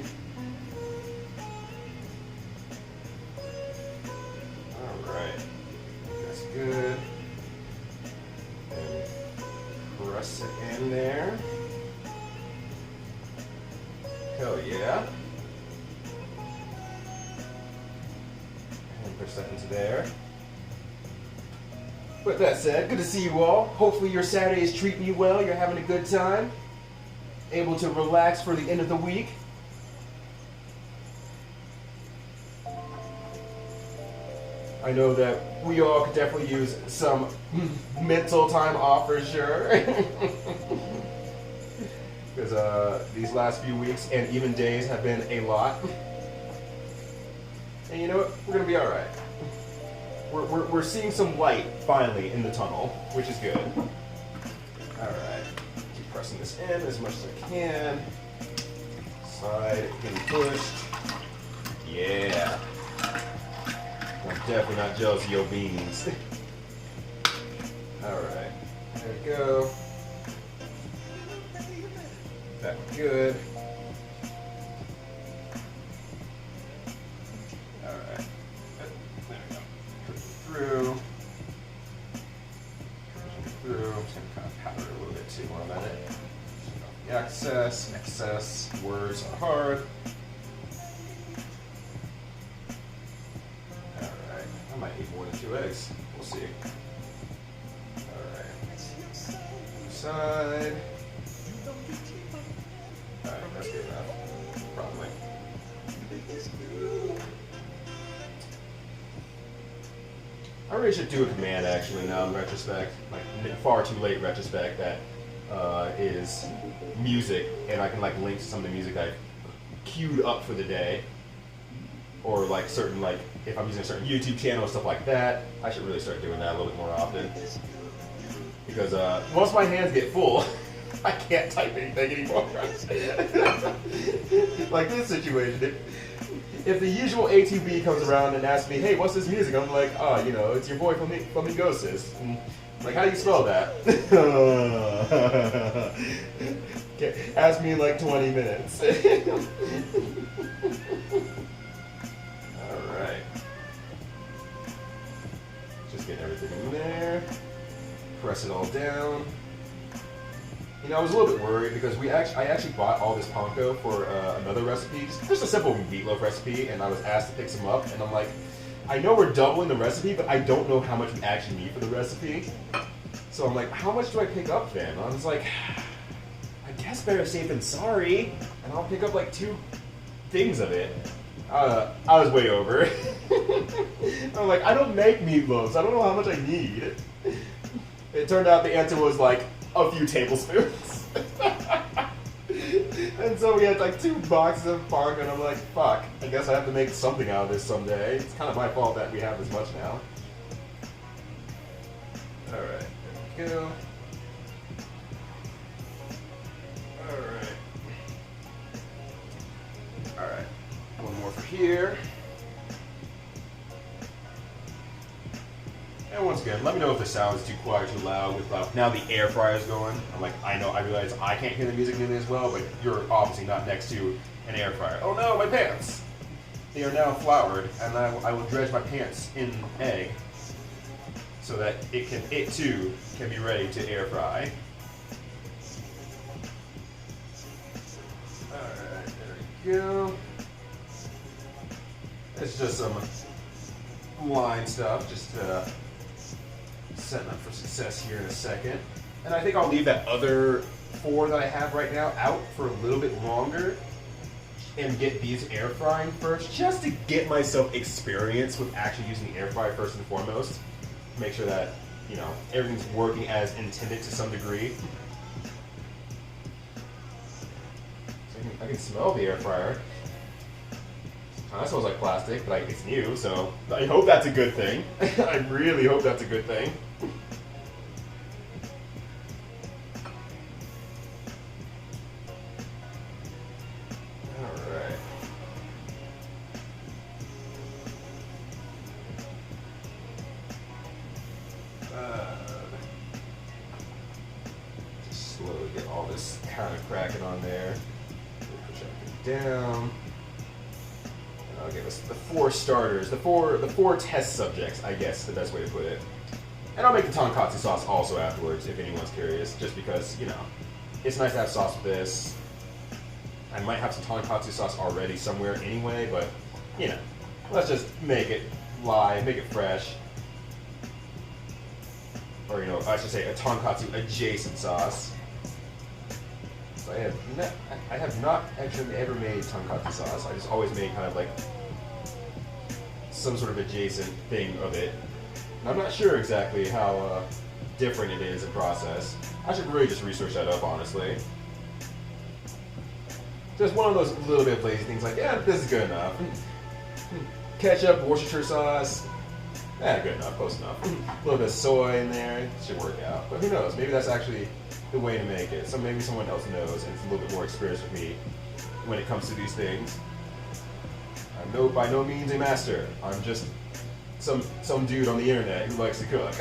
Alright, that's good. And press it in there. Hell yeah. And push that into there. With that said, good to see you all. Hopefully your Saturday is treating you well. You're having a good time. Able to relax for the end of the week. I know that we all could definitely use some mental time off for sure. Because these last few weeks and even days have been a lot. And you know what? We're going to be alright. We're seeing some light, finally, in the tunnel, which is good. Alright. Keep pressing this in as much as I can. Side, getting pushed. Yeah. I'm definitely not jealous of your beans. Alright. There we go. That was good. Alright. There we go. Through. I'm just going to kind of powder it a little bit too while I'm at it. Excess words are hard. Alright. I might need more than 2 eggs. We'll see. Alright. Side. Alright, that's good enough. Probably. I really should do a command actually now in retrospect. Like far too late retrospect that is music, and I can like link to some of the music I've queued up for the day, or like certain like if I'm using a certain YouTube channel and stuff like that. I should really start doing that a little bit more often, because once my hands get full, I can't type anything anymore. Like this situation. If the usual A2B comes around and asks me, hey, what's this music? I'm like, oh, you know, it's your boy Flamingosis. And like, how do you spell that? Okay, ask me in like 20 minutes. Alright. Just get everything in there. Press it all down. You know, I was a little bit worried because I actually bought all this panko for another recipe, just a simple meatloaf recipe, and I was asked to pick some up, and I'm like, I know we're doubling the recipe, but I don't know how much we actually need for the recipe. So I'm like, how much do I pick up then? I was like, I guess better safe than sorry, and I'll pick up like 2 things of it. I was way over. I'm like, I don't make meatloaves, I don't know how much I need. It turned out the answer was like, a few tablespoons. And so we had like 2 boxes of panko, and I'm like, fuck, I guess I have to make something out of this someday. It's kind of my fault that we have this much now. Alright, there we go. Alright. Alright, one more for here. And once again, let me know if the sound is too quiet or too loud. With now the air fryer's going. I'm like, I realize I can't hear the music nearly as well, but you're obviously not next to an air fryer. Oh no, my pants! They are now floured, and I will dredge my pants in egg so that it too can be ready to air fry. Alright, there we go. It's just some line stuff, just setting up for success here in a second. And I think I'll leave that other 4 that I have right now out for a little bit longer and get these air frying first, just to get myself experience with actually using the air fryer first and foremost. Make sure that, you know, everything's working as intended to some degree. So I can smell the air fryer. That smells like plastic, but it's new, so I hope that's a good thing. I really hope that's a good thing. Alright. Just slowly get all this kind of cracking on there. Push everything down. I'll give us the 4 starters, the four test subjects, I guess, the best way to put it. And I'll make the tonkatsu sauce also afterwards, if anyone's curious, just because, you know, it's nice to have sauce with this. I might have some tonkatsu sauce already somewhere anyway, but, you know, let's just make it live, make it fresh. Or, you know, I should say a tonkatsu adjacent sauce. So I have not actually ever made tonkatsu sauce. I just always made kind of like some sort of adjacent thing of it. And I'm not sure exactly how different it is in process. I should really just research that up, honestly. Just one of those little bit of lazy things like, yeah, this is good enough. Ketchup, Worcestershire sauce, good enough, close enough. A little bit of soy in there, should work out. But who knows, maybe that's actually the way to make it. So maybe someone else knows and it's a little bit more experienced with me when it comes to these things. I'm by no means a master. I'm just some dude on the internet who likes to cook.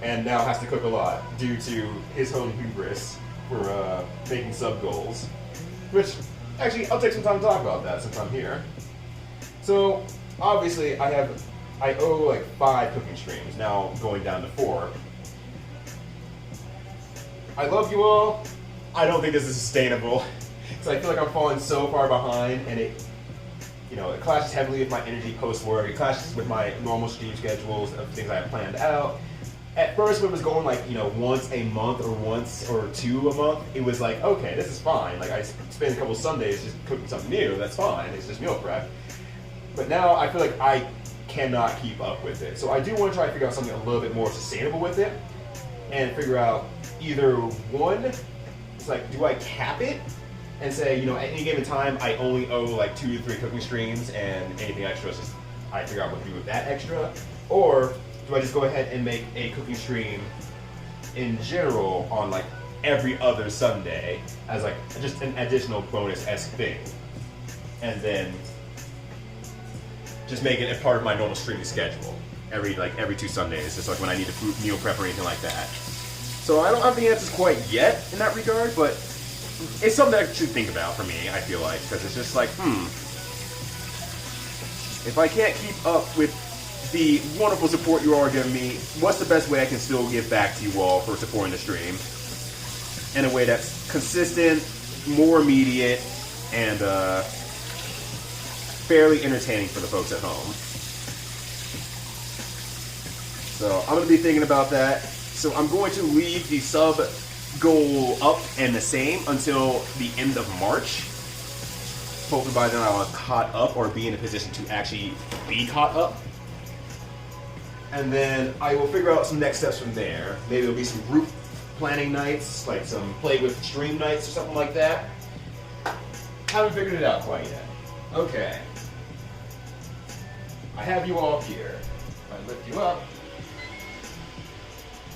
And now has to cook a lot due to his own hubris for making sub goals. Which, actually, I'll take some time to talk about that since I'm here. So, obviously, I owe like 5 cooking streams, now going down to 4. I love you all. I don't think this is sustainable. Because I feel like I'm falling so far behind, and it clashes heavily with my energy post-work. It clashes with my normal stream schedules of things I have planned out. At first, when it was going like, once a month or once or 2 a month, it was like, okay, this is fine. Like, I spend a couple Sundays just cooking something new. That's fine. It's just meal prep. But now I feel like I cannot keep up with it. So I do want to try to figure out something a little bit more sustainable with it. and figure out either one, it's like, do I cap it and say, you know, at any given time I only owe like 2 to 3 cooking streams, and anything extra is just I figure out what to do with that extra, or do I just go ahead and make a cooking stream in general on like every other Sunday as like just an additional bonus-esque thing, and then just make it a part of my normal streaming schedule every 2 Sundays, just like when I need to meal prep or anything like that. So I don't have the answers quite yet in that regard, but it's something that I should think about for me, I feel like, because it's just like, if I can't keep up with the wonderful support you are giving me, what's the best way I can still give back to you all for supporting the stream in a way that's consistent, more immediate, and fairly entertaining for the folks at home. So I'm going to be thinking about that. So I'm going to leave the sub goal up and the same until the end of March. Hopefully by then I'll have caught up or be in a position to actually be caught up. And then I will figure out some next steps from there. Maybe there'll be some group planning nights, like some play with stream nights or something like that. Haven't figured it out quite yet. Okay. I have you all here. If I lift you up.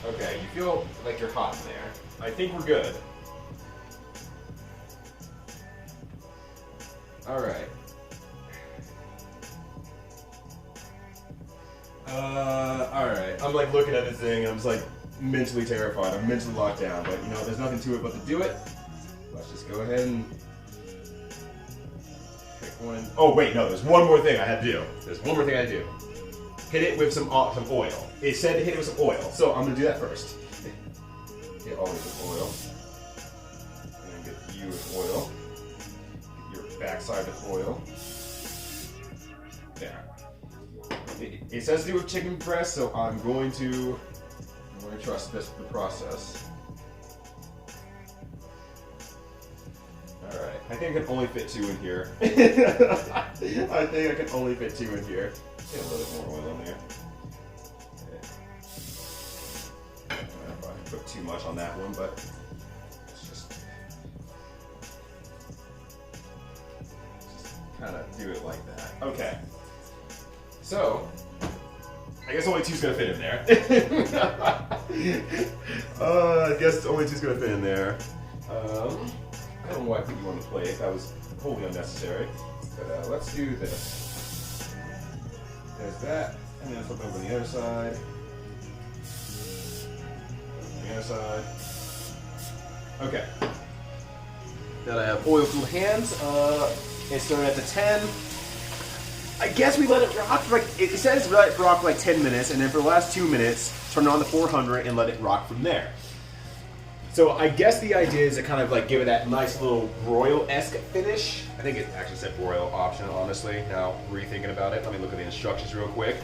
Okay, you feel like you're hot in there. I think we're good. Alright. Alright. I'm like looking at this thing and I'm just like mentally terrified. I'm mentally locked down, but you know, there's nothing to it but to do it. Let's just go ahead and pick one. Oh wait, no, there's one more thing I had to do. There's one more thing I had to do. Hit it with some oil. It said to hit it with some oil, so I'm gonna do that first. Get all with oil. And then get you with oil. Get your backside with oil. There. It says to do with chicken breast, so I'm going to trust the process. Alright, I think I can only fit 2 in here. I think I can only fit 2 in here. Get a little bit more oil in there. Okay. I don't know if I put too much on that one, but let's just kind of do it like that. Okay. So, I guess only 2's gonna fit in there. I guess only 2's gonna fit in there. I don't know why I put you on the plate. That was wholly unnecessary. But let's do this. There's that, and then flip over the other side. The other side. Okay. Now that I have oil-filled hands, it's started at the 10. I guess we let it rock for like, it says let it rock for like 10 minutes, and then for the last 2 minutes, turn it on to 400 and let it rock from there. So I guess the idea is to kind of like give it that nice little broil-esque finish. I think it actually said broil option, honestly. Now, rethinking about it, let me look at the instructions real quick.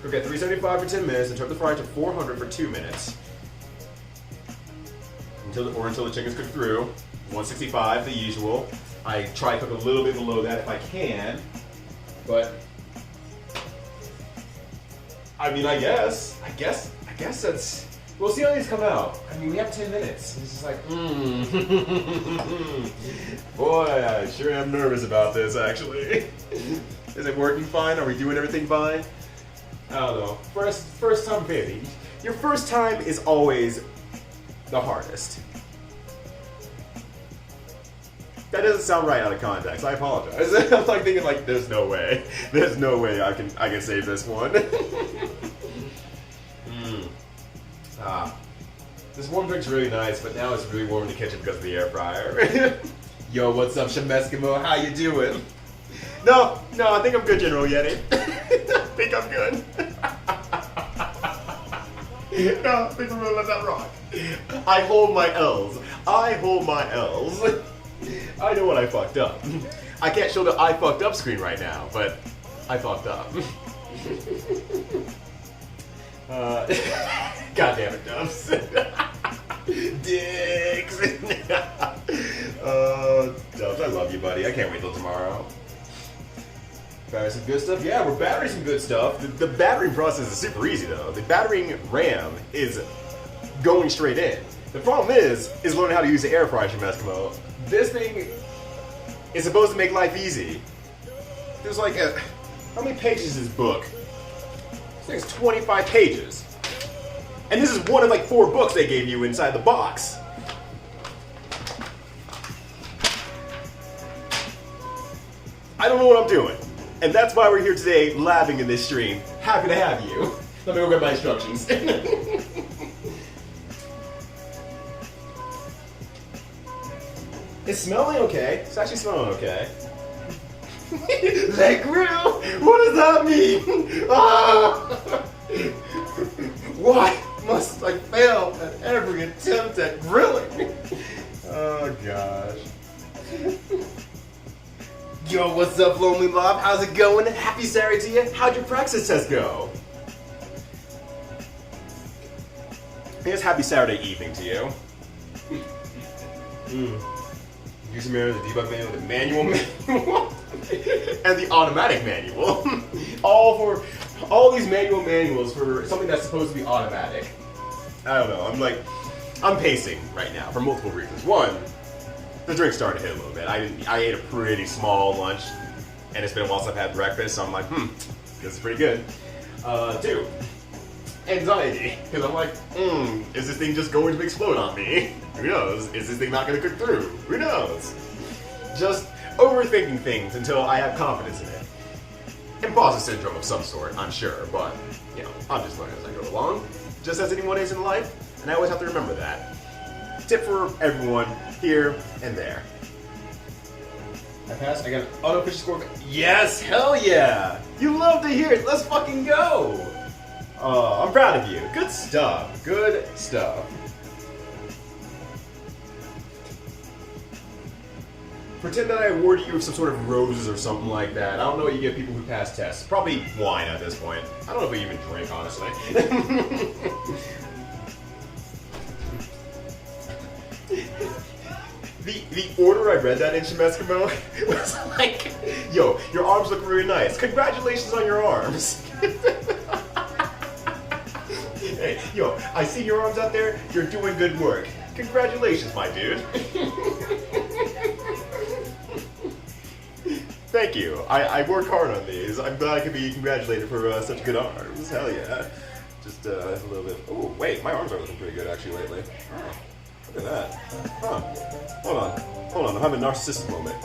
Okay, 375 for 10 minutes, and turn the fryer to 400 for 2 minutes. Until the chicken's cooked through. 165, the usual. I try to cook a little bit below that if I can, but I mean, I guess that's. We'll see how these come out. I mean, we have 10 minutes. It's just like, Boy, I sure am nervous about this, actually. Is it working fine? Are we doing everything fine? I don't know. First time baby. Your first time is always the hardest. That doesn't sound right out of context. I apologize. I'm like thinking like, there's no way I can save this one. This warm drink's really nice, but now it's really warm in the kitchen because of the air fryer. Yo, what's up, Shemeskimo? How you doing? No, I think I'm good, General Yeti. I think I'm good. No, I think I'm gonna let that rock. I hold my L's. I know what I fucked up. I can't show the I fucked up screen right now, but I fucked up. God damn it, Dubs. Dicks. Dubs, I love you, buddy. I can't wait till tomorrow. Battery some good stuff? Yeah, we're battering some good stuff. The battering process is super easy, though. The battering RAM is going straight in. The problem is learning how to use the air fryer, Eskimo. This thing is supposed to make life easy. There's like how many pages is this book? This thing's 25 pages. And this is one of like 4 books they gave you inside the box. I don't know what I'm doing. And that's why we're here today, labbing in this stream. Happy to have you. Let me go get my instructions. It's smelling okay. It's actually smelling okay. Leg grill? What does that mean? Ah! Why must I fail at every attempt at grilling? Oh gosh. Yo, what's up, Lonely Lob? How's it going? Happy Saturday to you. How'd your praxis test go? I guess happy Saturday evening to you. User manual, the debug manual, the manual and the automatic manual. all these manuals for something that's supposed to be automatic. I don't know. I'm pacing right now for multiple reasons. One, the drink's starting to hit a little bit. I ate a pretty small lunch, and it's been a while since I've had breakfast, so I'm like, this is pretty good. 2, anxiety, because I'm like, is this thing just going to explode on me? Who knows? Is this thing not going to cook through? Who knows? Just overthinking things until I have confidence in it. Imposter syndrome of some sort, I'm sure, but, you know, I'm just learning as I go along, just as anyone is in life, and I always have to remember that. Tip for everyone, here and there. I passed, I got an unofficial score. Yes, hell yeah! You love to hear it, let's fucking go! I'm proud of you. Good stuff. Good stuff. Pretend that I awarded you with some sort of roses or something like that. I don't know what you give people who pass tests. Probably wine at this point. I don't know if we even drink, honestly. The order I read that in Eskimo was like, yo, your arms look really nice. Congratulations on your arms. Hey, yo, I see your arms out there. You're doing good work. Congratulations, my dude. Thank you. I worked hard on these. I'm glad I could be congratulated for such good arms. Hell yeah. Just a little bit. Oh, wait, my arms are looking pretty good actually lately. Oh, look at that. Huh. Hold on. I'm having a narcissistic moment.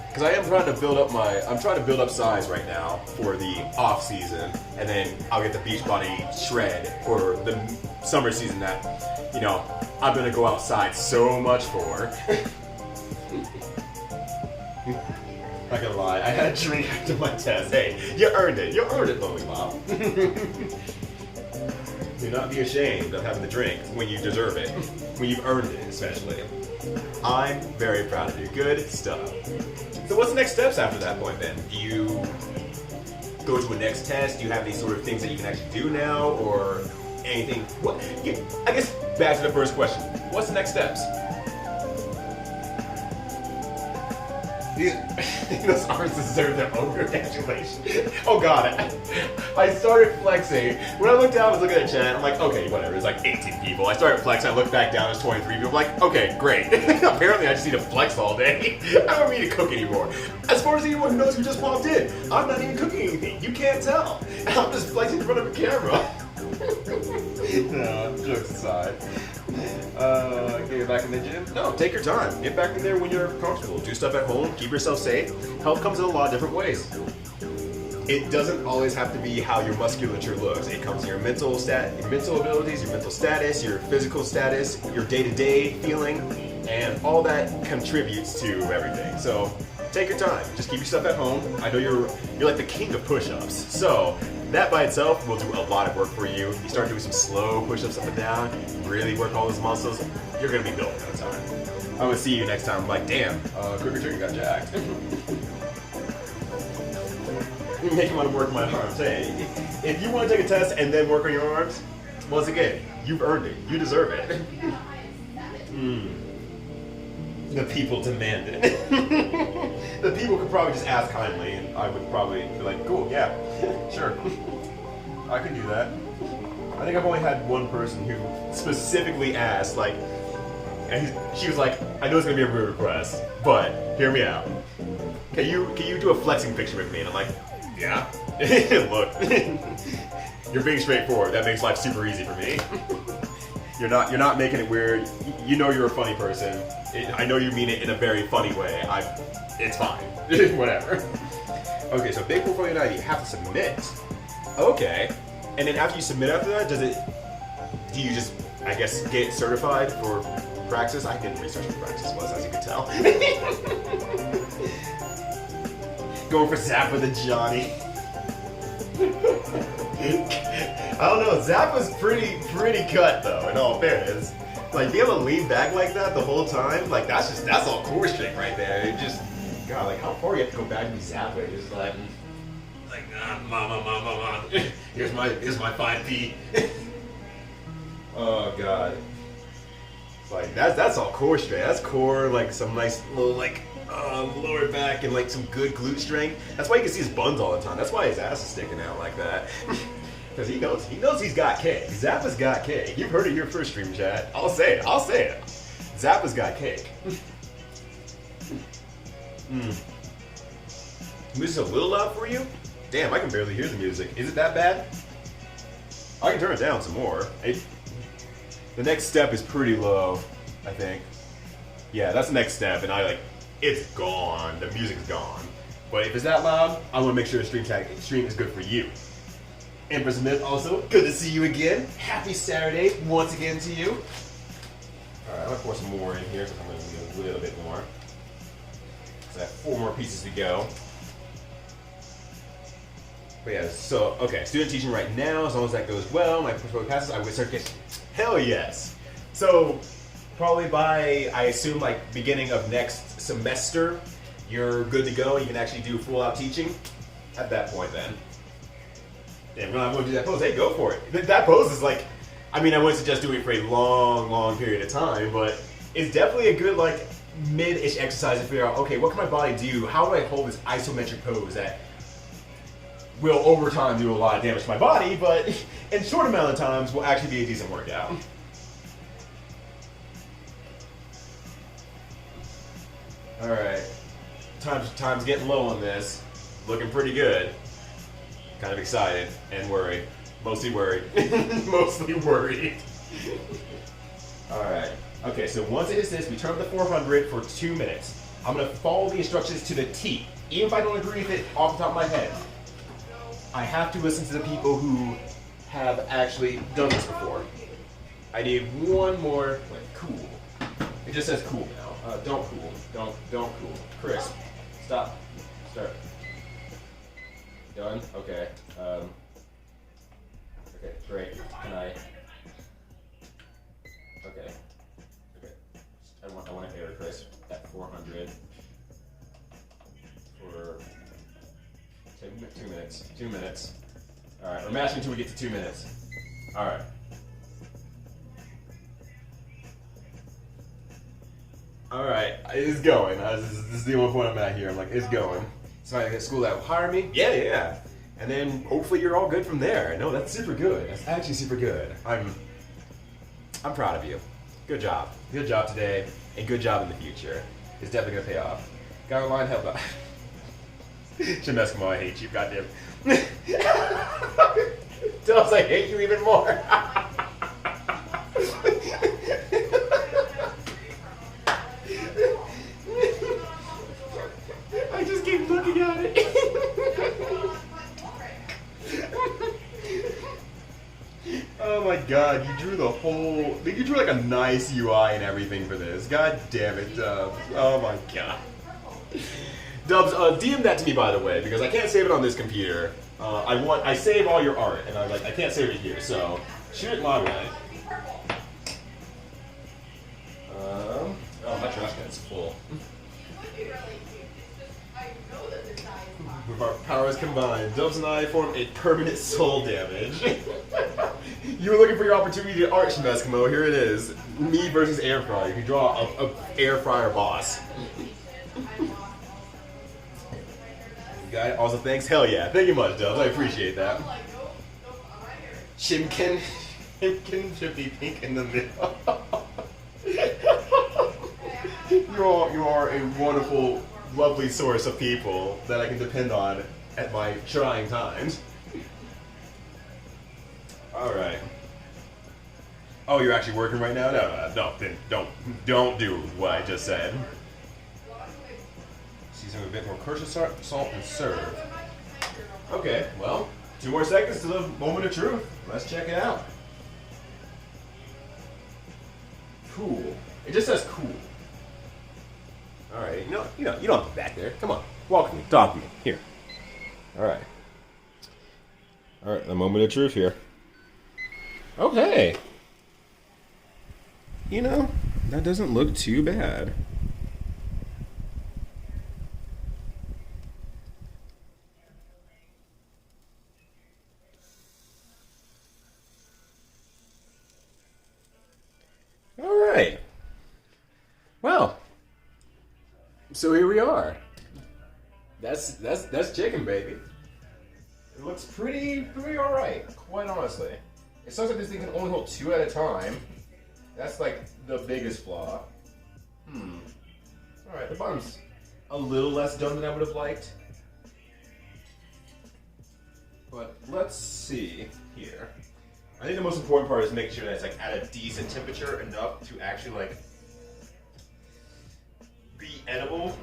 Because I am trying to build up I'm trying to build up size right now for the off season, and then I'll get the Beachbody shred for the summer season that, you know, I'm gonna go outside so much for. Not gonna lie, I had a drink after my test. Hey, you earned it. You earned it, Lonely Bob. Do not be ashamed of having the drink when you deserve it. When you've earned it, especially. I'm very proud of you. Good stuff. So what's the next steps after that point then? Do you go to a next test? Do you have any sort of things that you can actually do now? Or anything? I guess back to the first question. What's the next steps? Those arms deserve their own congratulations. Oh god, I started flexing. When I looked down, I was looking at chat, I'm like, okay, whatever, there's like 18 people. I started flexing, I looked back down, there's 23 people. I'm like, okay, great. Apparently I just need to flex all day. I don't need to cook anymore. As far as anyone who knows who just popped in, I'm not even cooking anything. You can't tell. I'm just flexing in front of a camera. No, jokes aside. Get back in the gym? No, take your time. Get back in there when you're comfortable. Do stuff at home. Keep yourself safe. Health comes in a lot of different ways. It doesn't always have to be how your musculature looks. It comes in your mental abilities, your mental status, your physical status, your day-to-day feeling, and all that contributes to everything. So take your time. Just keep your stuff at home. I know you're like the king of push-ups. So that by itself will do a lot of work for you. You start doing some slow push-ups up and down, really work all those muscles, you're gonna be built in no time. I'm gonna see you next time. I'm like, damn, quick return, you got jacked. You're making me work my arms. Hey, if you want to take a test and then work on your arms, once again, you've earned it. You deserve it. The people demand it. The people could probably just ask kindly, and I would probably be like, cool, yeah, sure. I can do that. I think I've only had one person who specifically asked, like, and she was like, I know it's gonna be a rude request, but hear me out. Can you do a flexing picture with me? And I'm like, yeah. Look, you're being straightforward. That makes life super easy for me. You're not making it weird. You know you're a funny person. I know you mean it in a very funny way. It's fine. Whatever. Okay, so big portfolio now, you have to submit. Okay. And then after you submit after that, do you just, I guess, get certified for Praxis? I didn't research what Praxis was, as you can tell. Going for Zappa the Johnny. I don't know, Zappa's pretty cut though, in all fairness. Like, being able to lean back like that the whole time, like, that's all core strength right there. It just, God, like, how far you have to go back to be Zappa? It's just like, mama. Here's my 5P. Oh, God. It's like, that's all core strength. That's core, like, some nice little, like, lower back and, like, some good glute strength. That's why you can see his buns all the time. That's why his ass is sticking out like that. Because he knows he's got cake. Zappa's got cake. You've heard it here first, stream chat. I'll say it. Zappa's got cake. Music's a little loud for you? Damn, I can barely hear the music. Is it that bad? I can turn it down some more. The next step is pretty low, I think. Yeah, that's the next step, and it's gone. The music's gone. But if it's that loud, I want to make sure the stream is good for you. Empress Smith, also, good to see you again. Happy Saturday once again to you. Alright, I'm going to pour some more in here because I'm going to need a little bit more. So I have 4 more pieces to go. But yeah, so, okay, student teaching right now. As long as that goes well, my portfolio passes, I would start getting. Hell yes. So, probably by, I assume, like, beginning of next semester, you're good to go. You can actually do full-out teaching at that point then. Damn, we're not going to do that pose. Hey, go for it. That pose is like, I mean, I wouldn't suggest doing it for a long, long period of time, but it's definitely a good, like, mid-ish exercise to figure out, okay, what can my body do? How do I hold this isometric pose that will, over time, do a lot of damage to my body, but in short amount of times will actually be a decent workout. Alright. Time's getting low on this. Looking pretty good. Kind of excited and worried. Mostly worried. Mostly worried. Alright. Okay, so once it hits this, we turn up the 400 for 2 minutes. I'm going to follow the instructions to the T. Even if I don't agree with it off the top of my head, I have to listen to the people who have actually done this before. I need one more, like, cool. It just says cool now. Don't cool. Don't cool. Chris, stop. Start. Done? Okay. Okay, great. Can I? Okay. I want to air Chris at 400 for 2 minutes. 2 minutes. All right, we're matching until we get to 2 minutes. All right. All right, it's going. This is the only point I'm at here. I'm like, it's going. So I get school that will hire me. Yeah. And then hopefully you're all good from there. No, that's super good. That's actually super good. I'm proud of you. Good job. Good job today, and good job in the future. It's definitely gonna pay off. Got a line help out. Jim Eskimo, I hate you, goddamn. Dubs, I hate you even more. I just keep looking at it. Oh my god, you drew the whole... You drew like a nice UI and everything for this. God damn it, Dubs. Oh my god. Dubs, DM that to me, by the way, because I can't save it on this computer. I save all your art, and I can't save it here, so shoot it my way. Oh, my trash can's full. With our powers combined, Dubs and I form a permanent soul damage. You were looking for your opportunity to art, Eskimo. Here it is. Me versus air fryer. You can draw a air fryer boss. Guy also thanks. Hell yeah. Thank you much, Dubs. I appreciate that. Shimkin. Pumpkin should be pink in the middle. You are a wonderful, lovely source of people that I can depend on at my trying times. All right. Oh, you're actually working right now? No, then don't do what I just said. Season with a bit more kosher salt and serve. Okay, well, 2 more seconds to the moment of truth. Let's check it out. Cool. It just says cool. All right, you don't have to be back there. Come on, walk with me, talk to me. Here. All right. All right, the moment of truth here. Okay. That doesn't look too bad. All right. Well, so here we are. That's chicken, baby. It looks pretty all right, quite honestly. It sounds like this thing can only hold 2 at a time. That's like the biggest flaw. All right, the bottom's a little less done than I would have liked. But let's see here. I think the most important part is making sure that it's like at a decent temperature enough to actually like be edible.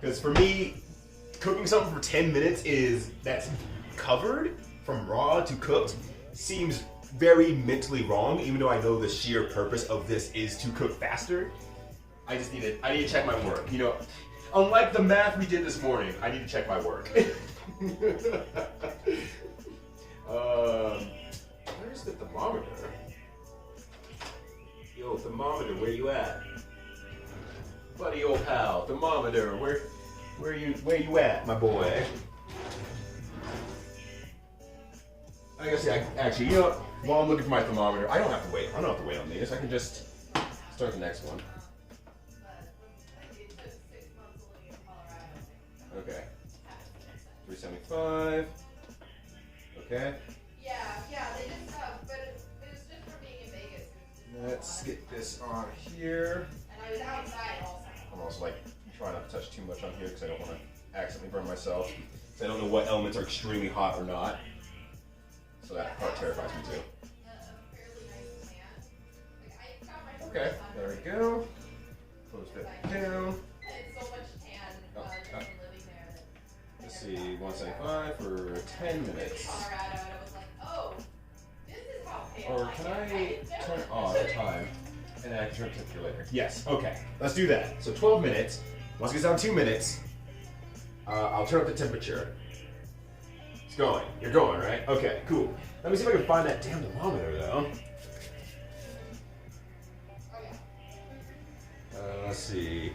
Because for me, cooking something for 10 minutes that's covered from raw to cooked seems very mentally wrong, even though I know the sheer purpose of this is to cook faster. I need to check my work. Unlike the math we did this morning, I need to check my work. Where's the thermometer? Yo, thermometer, where you at? Buddy old pal, thermometer, where you at, my boy? I guess actually, while I'm looking for my thermometer, I don't have to wait. I don't have to wait on these. I can just start the next one. Okay. 375. Okay. Yeah, they just but it was just for being in Vegas. Let's get this on here. And I was outside also. I'm also like trying not to touch too much on here because I don't want to accidentally burn myself. So I don't know what elements are extremely hot or not. So that part terrifies me too. Okay, there we go. Close that down. It's so much tan living there. Let's see, 175 for 10 minutes. Colorado, and I was like, oh, this is how pale Or can I turn on the time and I can turn temperature later? Yes, okay. Let's do that. So 12 minutes. Once it gets down 2 minutes, I'll turn up the temperature. It's going. You're going, right? Okay, cool. Let me see if I can find that damn thermometer, though. Let's see.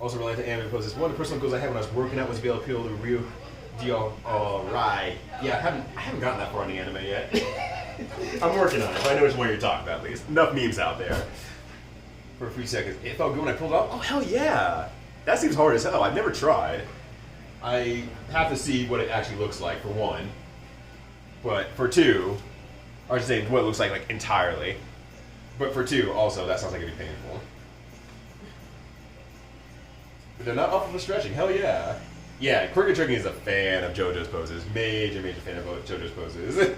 Also related to anime poses, one of the personal goals I had when I was working out was to be able to appeal to the real deal. Alright. Yeah, I haven't gotten that far in the anime yet. I'm working on it, but I know which one you're talking about at least. Enough memes out there. For a few seconds. It felt good when I pulled it off. Oh, hell yeah! That seems hard as hell. I've never tried. I have to see what it actually looks like, for one. But for two, or I should say what it looks like entirely. But for two, also, that sounds like it'd be painful. But they're not off of the stretching. Hell yeah. Yeah, Crooked Chicken is a fan of JoJo's poses. Major fan of JoJo's poses.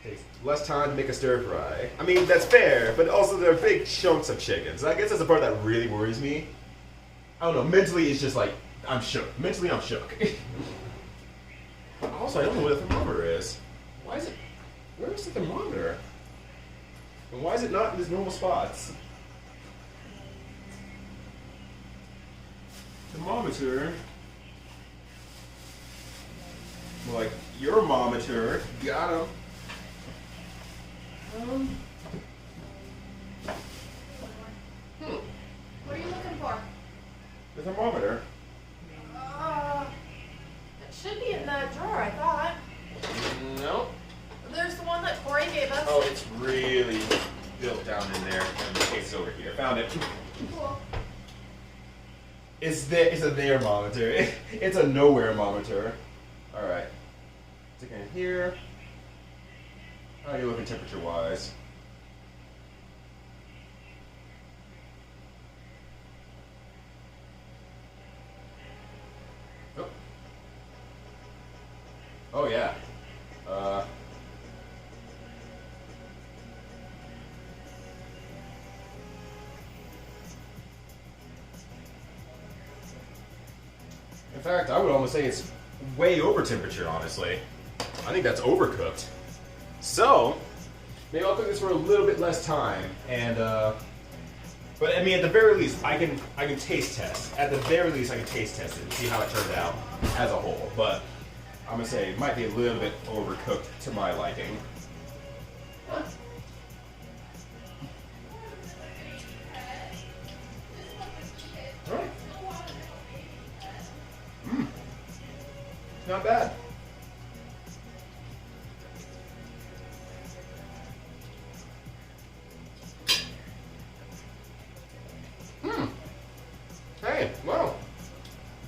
Takes less time to make a stir fry. I mean, that's fair, but also they're big chunks of chicken. So I guess that's the part that really worries me. I don't know, mentally it's just like, I'm shook. Mentally I'm shook. Also, I don't know where the thermometer is. Why is it, where is the thermometer? And why is it not in its normal spots? Thermometer. More like Euromometer. Got him. What are you looking for? The thermometer. It should be in that drawer, I thought. No. There's the one that Corey gave us. Oh, it's really built down in there. And the case is over here. Found it. Cool. It's a there monitor. It's a nowhere monitor. All right. Stick it in here. How are you looking temperature-wise? Oh. Oh yeah. In fact, I would almost say it's way over temperature, honestly. I think that's overcooked. So, maybe I'll cook this for a little bit less time, and but I mean, at the very least, I can taste test. At the very least, I can taste test it and see how it turned out as a whole. But I'm gonna say it might be a little bit overcooked to my liking. All right. Not bad. Hey, well,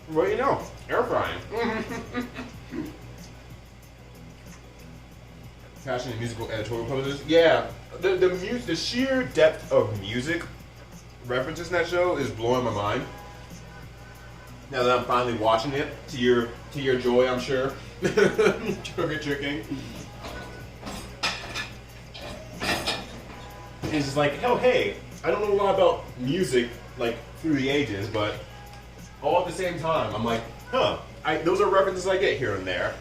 what do you know? Air frying. Passion and musical editorial poses. Yeah, the sheer depth of music references in that show is blowing my mind. Now that I'm finally watching it, to your joy, I'm sure. Sugar tricking. It's just like, oh hey, I don't know a lot about music like through the ages, but all at the same time, I'm like, huh, those are references I get here and there.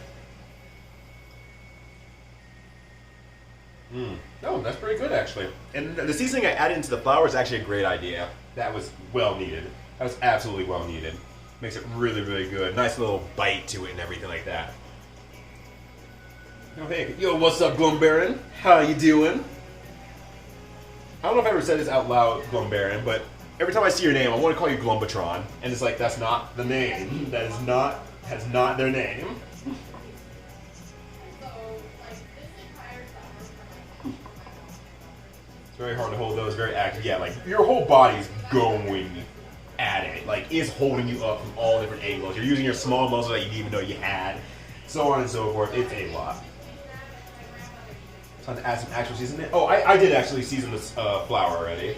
Oh, that's pretty good actually. And the seasoning I added into the flour is actually a great idea. That was well needed. That was absolutely well needed. Makes it really, really good. Nice little bite to it and everything like that. Oh, hey, yo, what's up, Glum Baron? How you doing? I don't know if I ever said this out loud, Glum Baron, but every time I see your name, I want to call you Glumbatron, and it's like, that's not the name. That's not their name. It's very hard to hold those, very active. Yeah, like, your whole body's going at it. Like, is holding you up from all different angles. You're using your small muscles that you didn't even know you had. So on and so forth. It's a lot. Time to add some actual seasoning. Oh, I did actually season this flour already.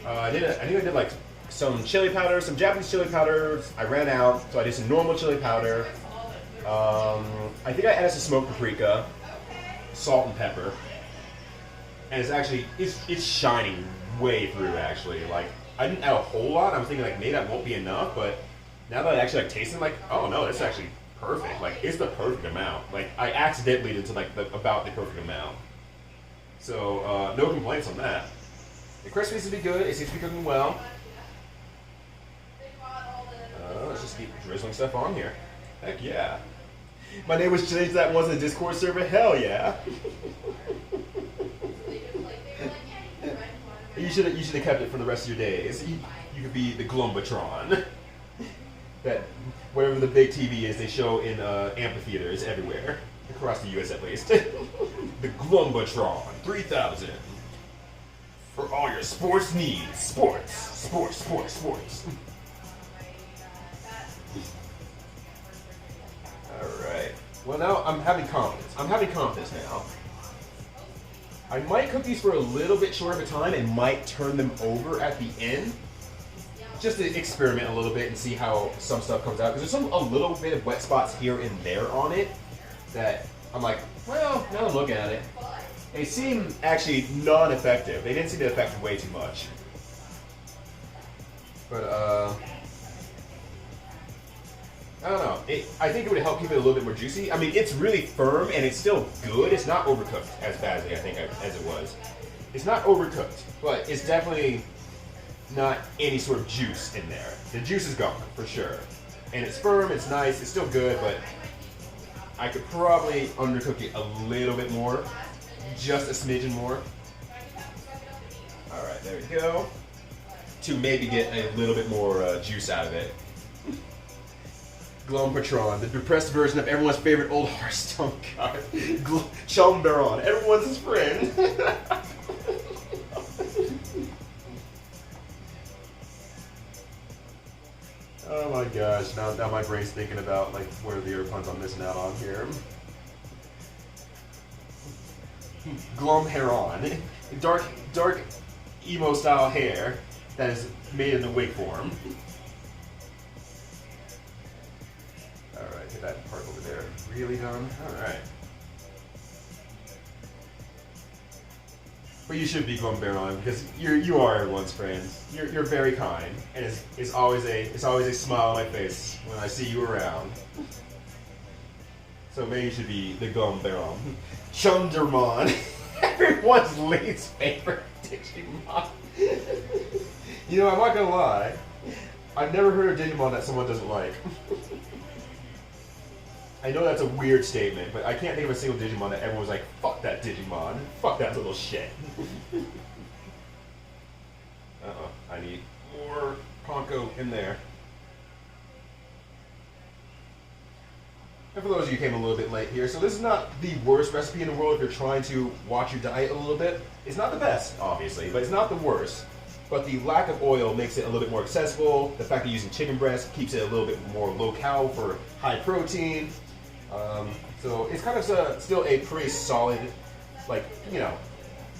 I think I did like some chili powder, some Japanese chili powder. I ran out, so I did some normal chili powder. I think I added some smoked paprika, salt and pepper. And it's actually, it's shining way through actually. Like, I didn't add a whole lot. I was thinking like maybe that won't be enough, but now that I actually like taste it, I'm like, oh no, that's actually perfect. Like, it's the perfect amount. Like, I accidentally did to like about the perfect amount. So no complaints on that. The crust seems to be good. It seems to be cooking well. Let's just keep drizzling stuff on here. Heck yeah. My name was changed to that once in the Discord server. Hell yeah. You should have kept it for the rest of your days. You could be the Glumbatron. That wherever the big TV is, they show in amphitheaters everywhere across the U.S. at least. The Glumbatron 3000 for all your sports needs. Sports. All right. Well, now I'm having confidence. Now. I might cook these for a little bit short of a time and might turn them over at the end. Just to experiment a little bit and see how some stuff comes out. Because there's a little bit of wet spots here and there on it that I'm like, well, now I'm looking at it. They seem actually non-effective. They didn't seem to affect way too much. But, I don't know. I think it would help keep it a little bit more juicy. I mean, it's really firm and it's still good. It's not overcooked as badly, I think, as it was. It's not overcooked, but it's definitely not any sort of juice in there. The juice is gone, for sure. And it's firm, it's nice, it's still good, but I could probably undercook it a little bit more. Just a smidgen more. Alright, there we go. To maybe get a little bit more juice out of it. Glumbatron, the depressed version of everyone's favorite old Hearthstone card. Chumbaron, everyone's friend. Oh my gosh, now my brain's thinking about like where the other puns I'm missing out on here. Glum hair on. Dark emo style hair that is made in the wig form. Alright, get that part over there. Really done? Alright. But you should be Glum Baron because you are everyone's friend. You're very kind, and it's always a smile on my face when I see you around. So maybe you should be the Glum Baron. Chundermon, everyone's least favorite Digimon. You know, I'm not gonna lie. I've never heard a Digimon that someone doesn't like. I know that's a weird statement, but I can't think of a single Digimon that everyone's like, fuck that Digimon. Fuck that little shit. Uh-oh, I need more Ponko in there. And for those of you who came a little bit late here, so this is not the worst recipe in the world if you're trying to watch your diet a little bit. It's not the best, obviously, but it's not the worst. But the lack of oil makes it a little bit more accessible. The fact that using chicken breast keeps it a little bit more low-cal for high protein. So it's kind of still a pretty solid, like, you know,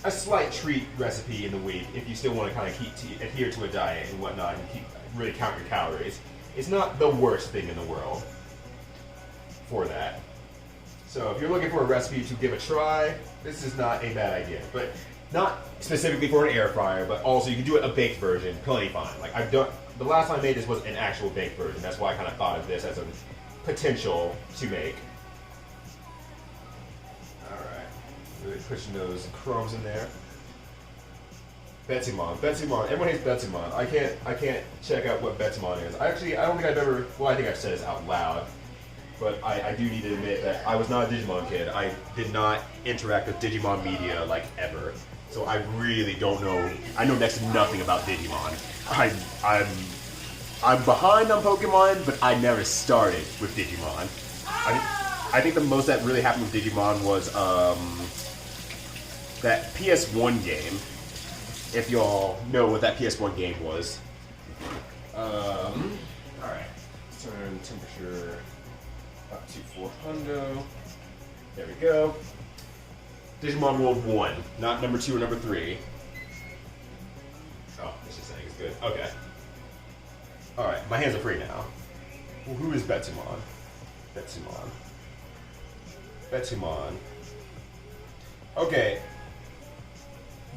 a slight treat recipe in the week if you still want to kind of adhere to a diet and whatnot and really count your calories. It's not the worst thing in the world for that. So if you're looking for a recipe to give a try, this is not a bad idea. But not specifically for an air fryer, but also you can do it a baked version, plenty fine. Like the last time I made this was an actual baked version. That's why I kind of thought of this as a potential to make. Alright, really pushing those crumbs in there. Betsumon, everyone hates Betsumon. I can't check out what Betsumon is. I don't think I've ever, well, I think I've said this out loud, but I do need to admit that I was not a Digimon kid. I did not interact with Digimon media, like, ever. So I really don't know, I know next to nothing about Digimon. I'm behind on Pokemon, but I never started with Digimon. I think the most that really happened with Digimon was that PS1 game. If y'all know what that PS1 game was. Alright. Let's turn temperature up to 400. There we go. Digimon World 1, not number 2 or number 3. Oh, this is saying it's good. Okay. Alright, my hands are free now. Well, who is Betsumon? Betsumon. Okay.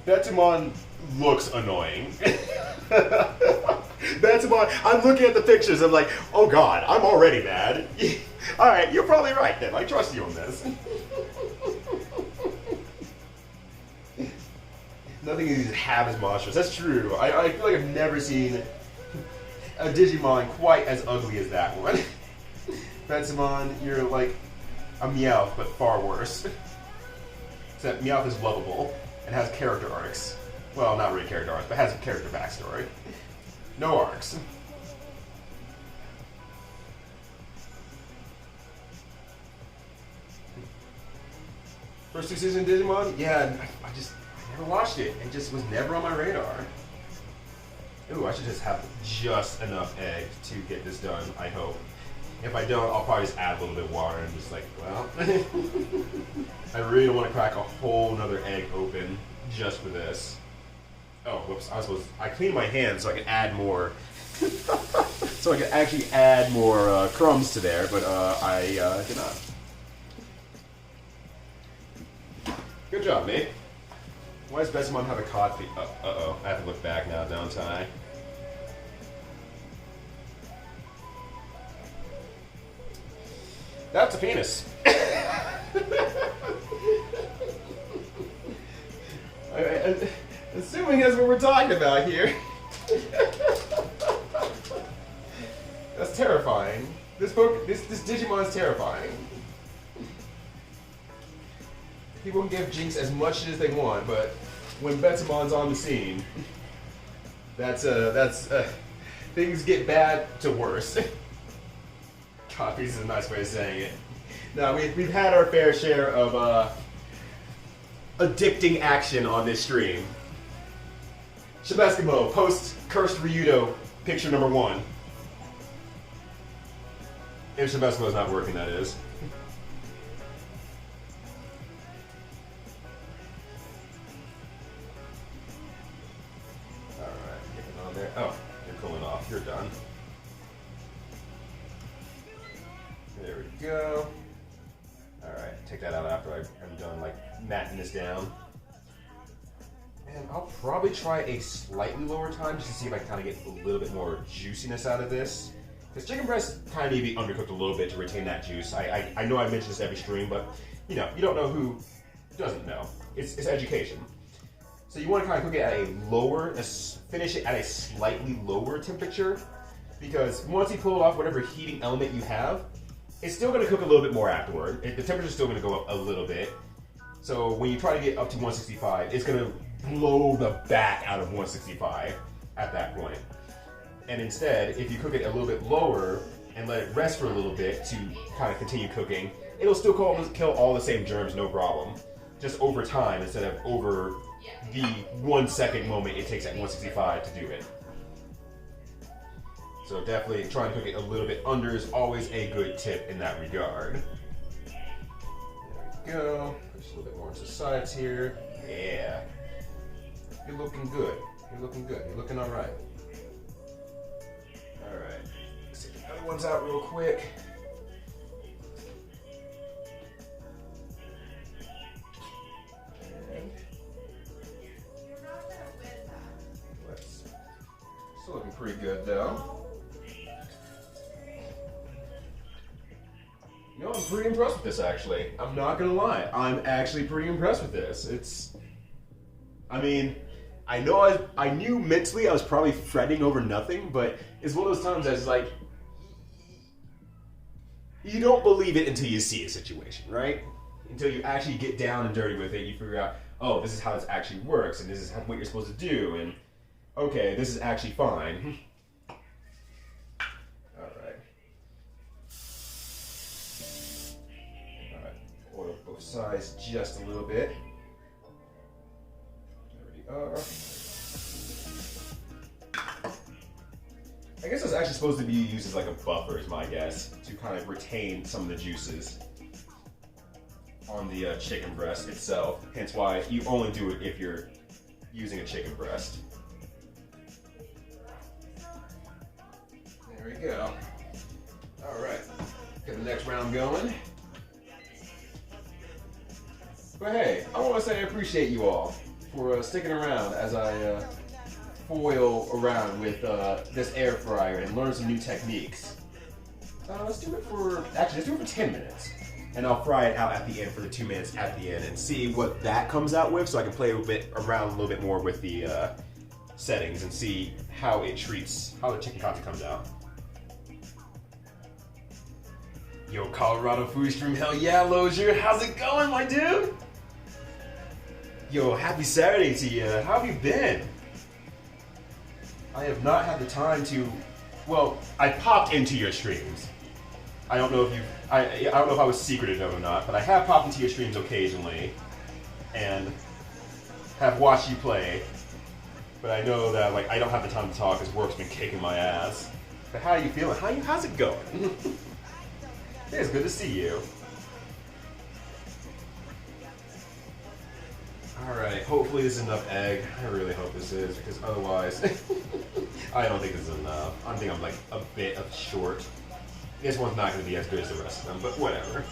Betsumon looks annoying. Betsumon, I'm looking at the pictures, I'm like, oh god, I'm already mad. Alright, you're probably right then, I trust you on this. Nothing is half as monstrous, that's true. I feel like I've never seen a Digimon quite as ugly as that one. Betsumon, you're like a Meowth, but far worse. Except Meowth is lovable and has character arcs. Well, not really character arcs, but has a character backstory. No arcs. First 2 seasons of Digimon? Yeah, I never watched it. It just was never on my radar. Ooh, I should just have just enough egg to get this done, I hope. If I don't, I'll probably just add a little bit of water and just like, well. I really don't want to crack a whole nother egg open just for this. Oh, whoops, I cleaned my hands so I could add more. So I could actually add more crumbs to there, but I did not. Good job, mate. Why does Betsumon have a cod feet? Uh-oh, I have to look back now, don't I? That's a penis. Assuming that's what we're talking about here. That's terrifying. This Digimon is terrifying. People can give Jinx as much as they want, but when Betsumon's on the scene, things get bad to worse. Copies is a nice way of saying it. Now we've had our fair share of addicting action on this stream. Shabeskimo, post Cursed Ryudo, picture number 1. If Shabesco is not working, that is. Alright, getting on there. Oh, you're cooling off. You're done. There we go. Alright, take that out after I'm done, like, matting this down. And I'll probably try a slightly lower time just to see if I can kind of get a little bit more juiciness out of this. Because chicken breasts kind of need to be undercooked a little bit to retain that juice. I know I mention this every stream, but you know, you don't know who doesn't know. It's education. So you want to kind of cook it at a lower, finish it at a slightly lower temperature, because once you pull off whatever heating element you have, it's still going to cook a little bit more afterward. The temperature's still going to go up a little bit. So when you try to get up to 165, it's going to blow the back out of 165 at that point. And instead, if you cook it a little bit lower and let it rest for a little bit to kind of continue cooking, it'll still kill all the same germs, no problem. Just over time instead of over the 1 second moment it takes at 165 to do it. So definitely try and cook it a little bit under is always a good tip in that regard. There we go. Push a little bit more into the sides here. Yeah. You're looking good. You're looking good. You're looking alright. Alright. Let's take the other ones out real quick. And You're not gonna win that. let's. Still looking pretty good though. You know, I'm pretty impressed with this actually. I'm not gonna lie. I'm actually pretty impressed with this. It's. I mean, I knew mentally I was probably fretting over nothing, but it's one of those times that's like, you don't believe it until you see a situation, right? Until you actually get down and dirty with it, you figure out, oh, this is how this actually works, and this is what you're supposed to do, and okay, this is actually fine. Alright. Alright, oil both sides just a little bit. I guess it's actually supposed to be used as like a buffer, is my guess, to kind of retain some of the juices on the chicken breast itself. Hence why you only do it if you're using a chicken breast. There we go. All right, get the next round going. But hey, I want to say I appreciate you all for sticking around as I foil around with this air fryer and learn some new techniques. Let's do it for 10 minutes. And I'll fry it out at the end for the 2 minutes at the end and see what that comes out with, so I can play around a little bit more with the settings and see how the chicken katsu comes out. Yo, Colorado food stream, hell yeah, Lozier, how's it going, my dude? Yo, happy Saturday to you. How have you been? I have not had the time to. Well, I popped into your streams. I don't know if you. I don't know if I was secretive or not, but I have popped into your streams occasionally, and have watched you play. But I know that like I don't have the time to talk because work's been kicking my ass. But how are you feeling? How's it going? It's good to see you. Alright, hopefully this is enough egg. I really hope this is, because otherwise, I don't think this is enough. I think I'm like a bit of short. This one's not going to be as good as the rest of them, but whatever.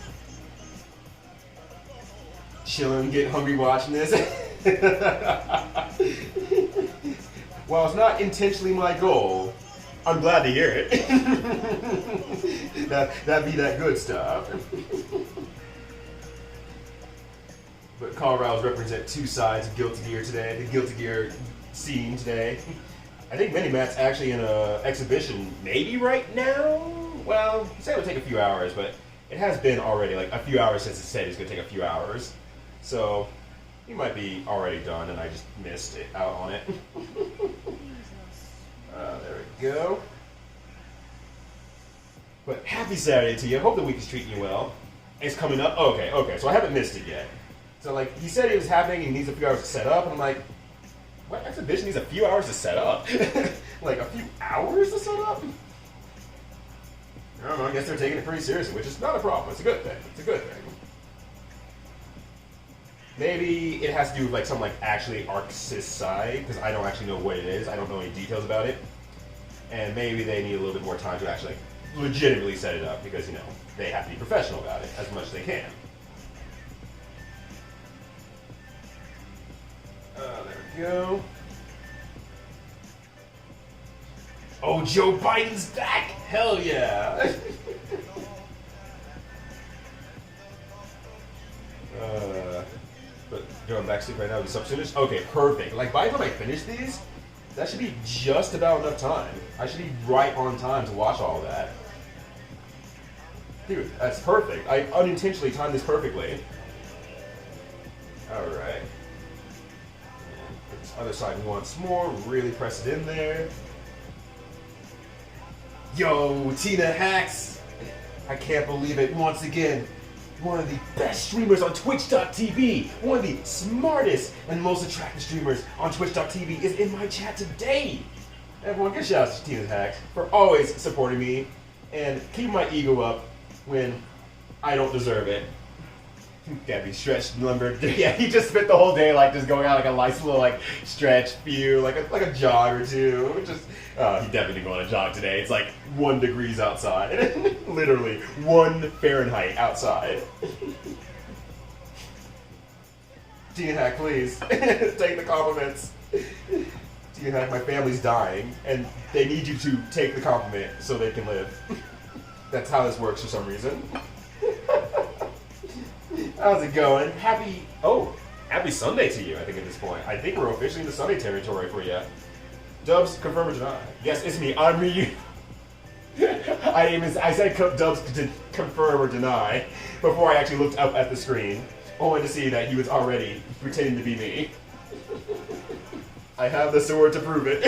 Chilling, getting hungry watching this. While it's not intentionally my goal, I'm glad to hear it. That'd be that good stuff. But Colorado's represent two sides of Guilty Gear today. The Guilty Gear scene today. I think Minimat's actually in an exhibition maybe right now? Well, he said it would take a few hours, but it has been already like a few hours since it said it's going to take a few hours. So, he might be already done and I just missed it out on it. There we go. But happy Saturday to you. Hope the week is treating you well. It's coming up. Okay, so I haven't missed it yet. So like, he said it was happening and he needs a few hours to set up, and I'm like, what exhibition needs a few hours to set up? Like a few hours to set up? I don't know, I guess they're taking it pretty seriously, which is not a problem. It's a good thing. It's a good thing. Maybe it has to do with like some like actually Arxis side, because I don't actually know what it is. I don't know any details about it. And maybe they need a little bit more time to actually legitimately set it up, because, you know, they have to be professional about it as much as they can. There we go. Oh, Joe Biden's back! Hell yeah! But going back to right now, the substitutes. Okay, perfect. Like by the time I finish these, that should be just about enough time. I should be right on time to watch all of that. Dude, that's perfect. I unintentionally timed this perfectly. Alright. This other side once more. Really press it in there. Yo, Tina Hacks! I can't believe it once again. One of the best streamers on Twitch.tv, one of the smartest and most attractive streamers on Twitch.tv is in my chat today. Everyone, give shout outs to Tina Hacks for always supporting me and keeping my ego up when I don't deserve it. Gotta be stretched and lumbered. Yeah, he just spent the whole day like just going out like a nice little like stretch few, like a jog or two. Just he definitely didn't go on a jog today. It's like 1 degree outside. Literally 1 Fahrenheit outside. Tina Hack, please take the compliments. Tina Hack, my family's dying, and they need you to take the compliment so they can live. That's how this works for some reason. How's it going? Happy Sunday to you, I think, at this point. I think we're officially in the Sunday territory for you. Dubs, confirm or deny? Yes, it's me. I'm me. I said Dubs to confirm or deny before I actually looked up at the screen, only to see that he was already pretending to be me. I have the sword to prove it.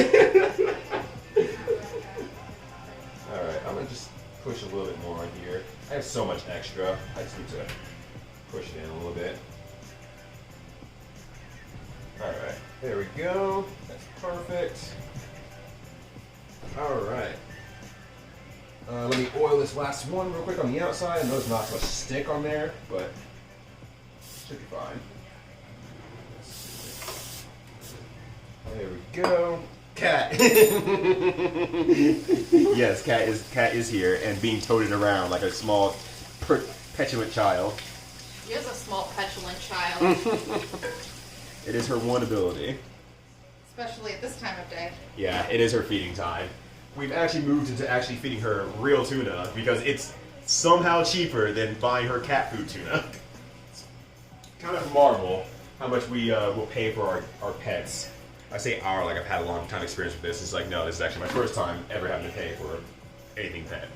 Alright, I'm going to just push a little bit more on here. I have so much extra. I just need to push it in a little bit. Alright, there we go. That's perfect. Alright. Let me oil this last one real quick on the outside. I know there's not much stick on there, but should be fine. There we go. Cat. Yes, Cat is here and being toted around like a small, petulant child. She is a small, petulant child. It is her one ability. Especially at this time of day. Yeah, it is her feeding time. We've actually moved into actually feeding her real tuna because it's somehow cheaper than buying her cat food tuna. It's kind of marvel how much we will pay for our pets. I say our, like I've had a long time experience with this. It's like, no, this is actually my first time ever having to pay for anything pet.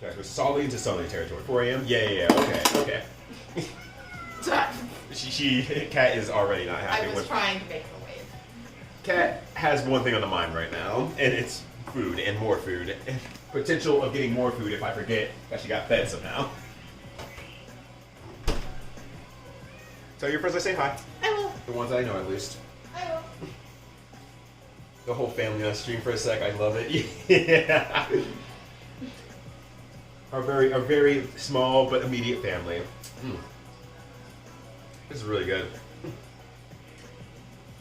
Okay, so we're solidly into Sunday territory. 4 a.m.? Yeah, okay. Cat is already not happy. I was trying to make her wave. Cat has one thing on the mind right now, and it's food and more food. Potential of getting more food if I forget that she got fed somehow. Tell your friends I say hi. I will. The ones I know, at least. I will. The whole family on stream for a sec. I love it. Yeah. Our very small but immediate family. This is really good.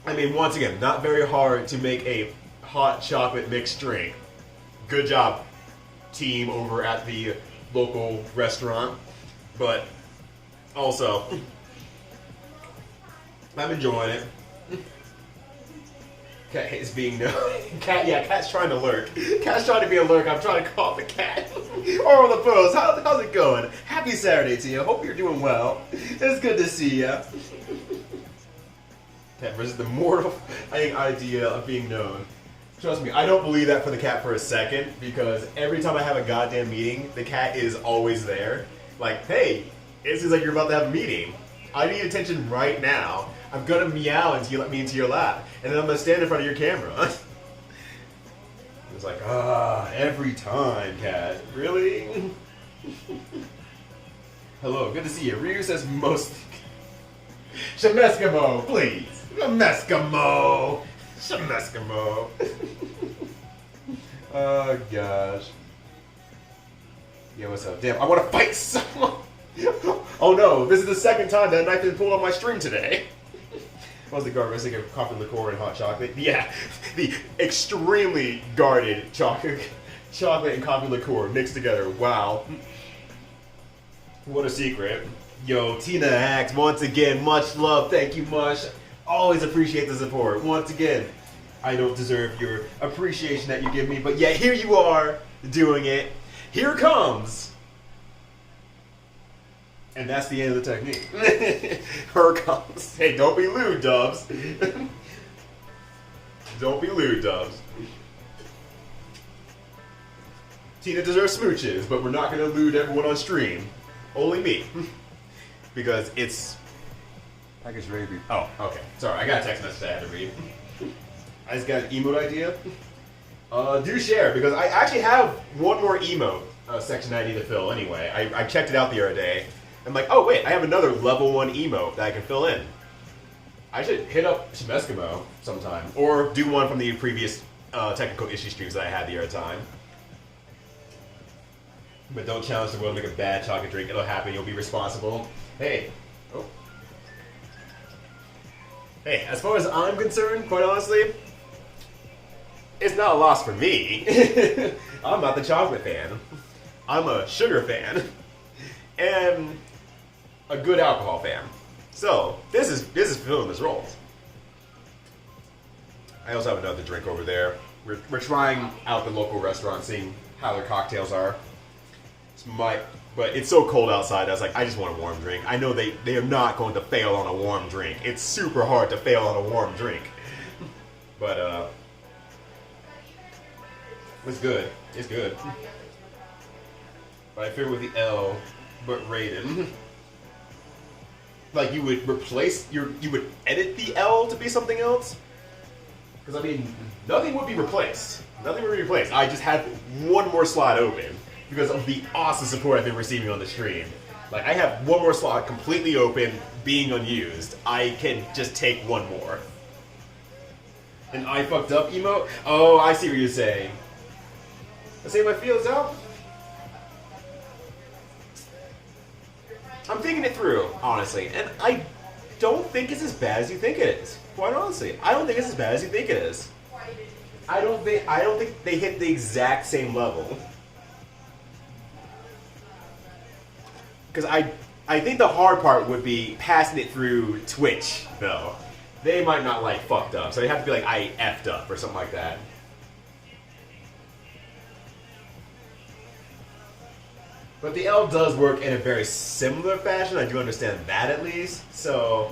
I mean, once again, not very hard to make a hot chocolate mixed drink. Good job, team over at the local restaurant. But also, I'm enjoying it. Cat is being no. Cat's trying to lurk. Cat's trying to be a lurk. I'm trying to call the cat. Or the pose. How's it going? Happy Saturday to you. Hope you're doing well. It's good to see you. Cat versus the mortifying idea of being known. Trust me, I don't believe that for the cat for a second, because every time I have a goddamn meeting, the cat is always there. Like, hey, it seems like you're about to have a meeting. I need attention right now. I'm gonna meow until you let me into your lap, and then I'm gonna stand in front of your camera. It's like, every time, cat. Really? Hello, good to see you. Ryu says most. Shemeskimo, please. Shemeskimo. Oh gosh. Yeah, what's up? Damn, I want to fight someone. Oh no, this is the second time that a knife has been pulled on my stream today. What was the garbage? I was thinking of coffee liqueur and hot chocolate. Yeah, the extremely guarded chocolate and coffee liqueur mixed together. Wow. What a secret. Yo, Tina Hacks, once again, much love. Thank you much. Always appreciate the support. Once again, I don't deserve your appreciation that you give me, but yet here you are doing it. Here comes. And that's the end of the technique. Here comes. Hey, don't be lewd, Dubs. Don't be lewd, Dubs. Tina deserves smooches, but we're not going to lewd everyone on stream. Only me. Because it's... Package ready to be... Oh, okay. Sorry, I got a text message I had to read. I just got an emote idea. Do share, because I actually have one more emote section I need to fill anyway. I checked it out the other day. I'm like, oh wait, I have another level 1 emote that I can fill in. I should hit up some Eskimo sometime. Or do one from the previous technical issue streams that I had the other time. But don't challenge the world to make a bad chocolate drink. It'll happen, you'll be responsible. Hey. Oh. Hey, as far as I'm concerned, quite honestly, it's not a loss for me. I'm not the chocolate fan. I'm a sugar fan. And a good alcohol fan. So, this is fulfilling this role. I also have another drink over there. We're trying out the local restaurant, seeing how their cocktails are. But it's so cold outside, I was like, I just want a warm drink. I know they are not going to fail on a warm drink. It's super hard to fail on a warm drink. But, it's good. It's good. But I figured with the L, but rated. Like, you would replace, you would edit the L to be something else? Because, I mean, nothing would be replaced. Nothing would be replaced. I just had one more slot open because of the awesome support I've been receiving on the stream. Like, I have one more slot completely open, being unused. I can just take one more. An I fucked up emote? Oh, I see what you're saying. I say my feels out. I'm thinking it through, honestly, and I don't think it's as bad as you think it is. Quite honestly, I don't think it's as bad as you think it is. I don't think they hit the exact same level. Because I think the hard part would be passing it through Twitch, though. They might not like fucked up, so they have to be like I effed up or something like that. But the L does work in a very similar fashion. I do understand that at least. So,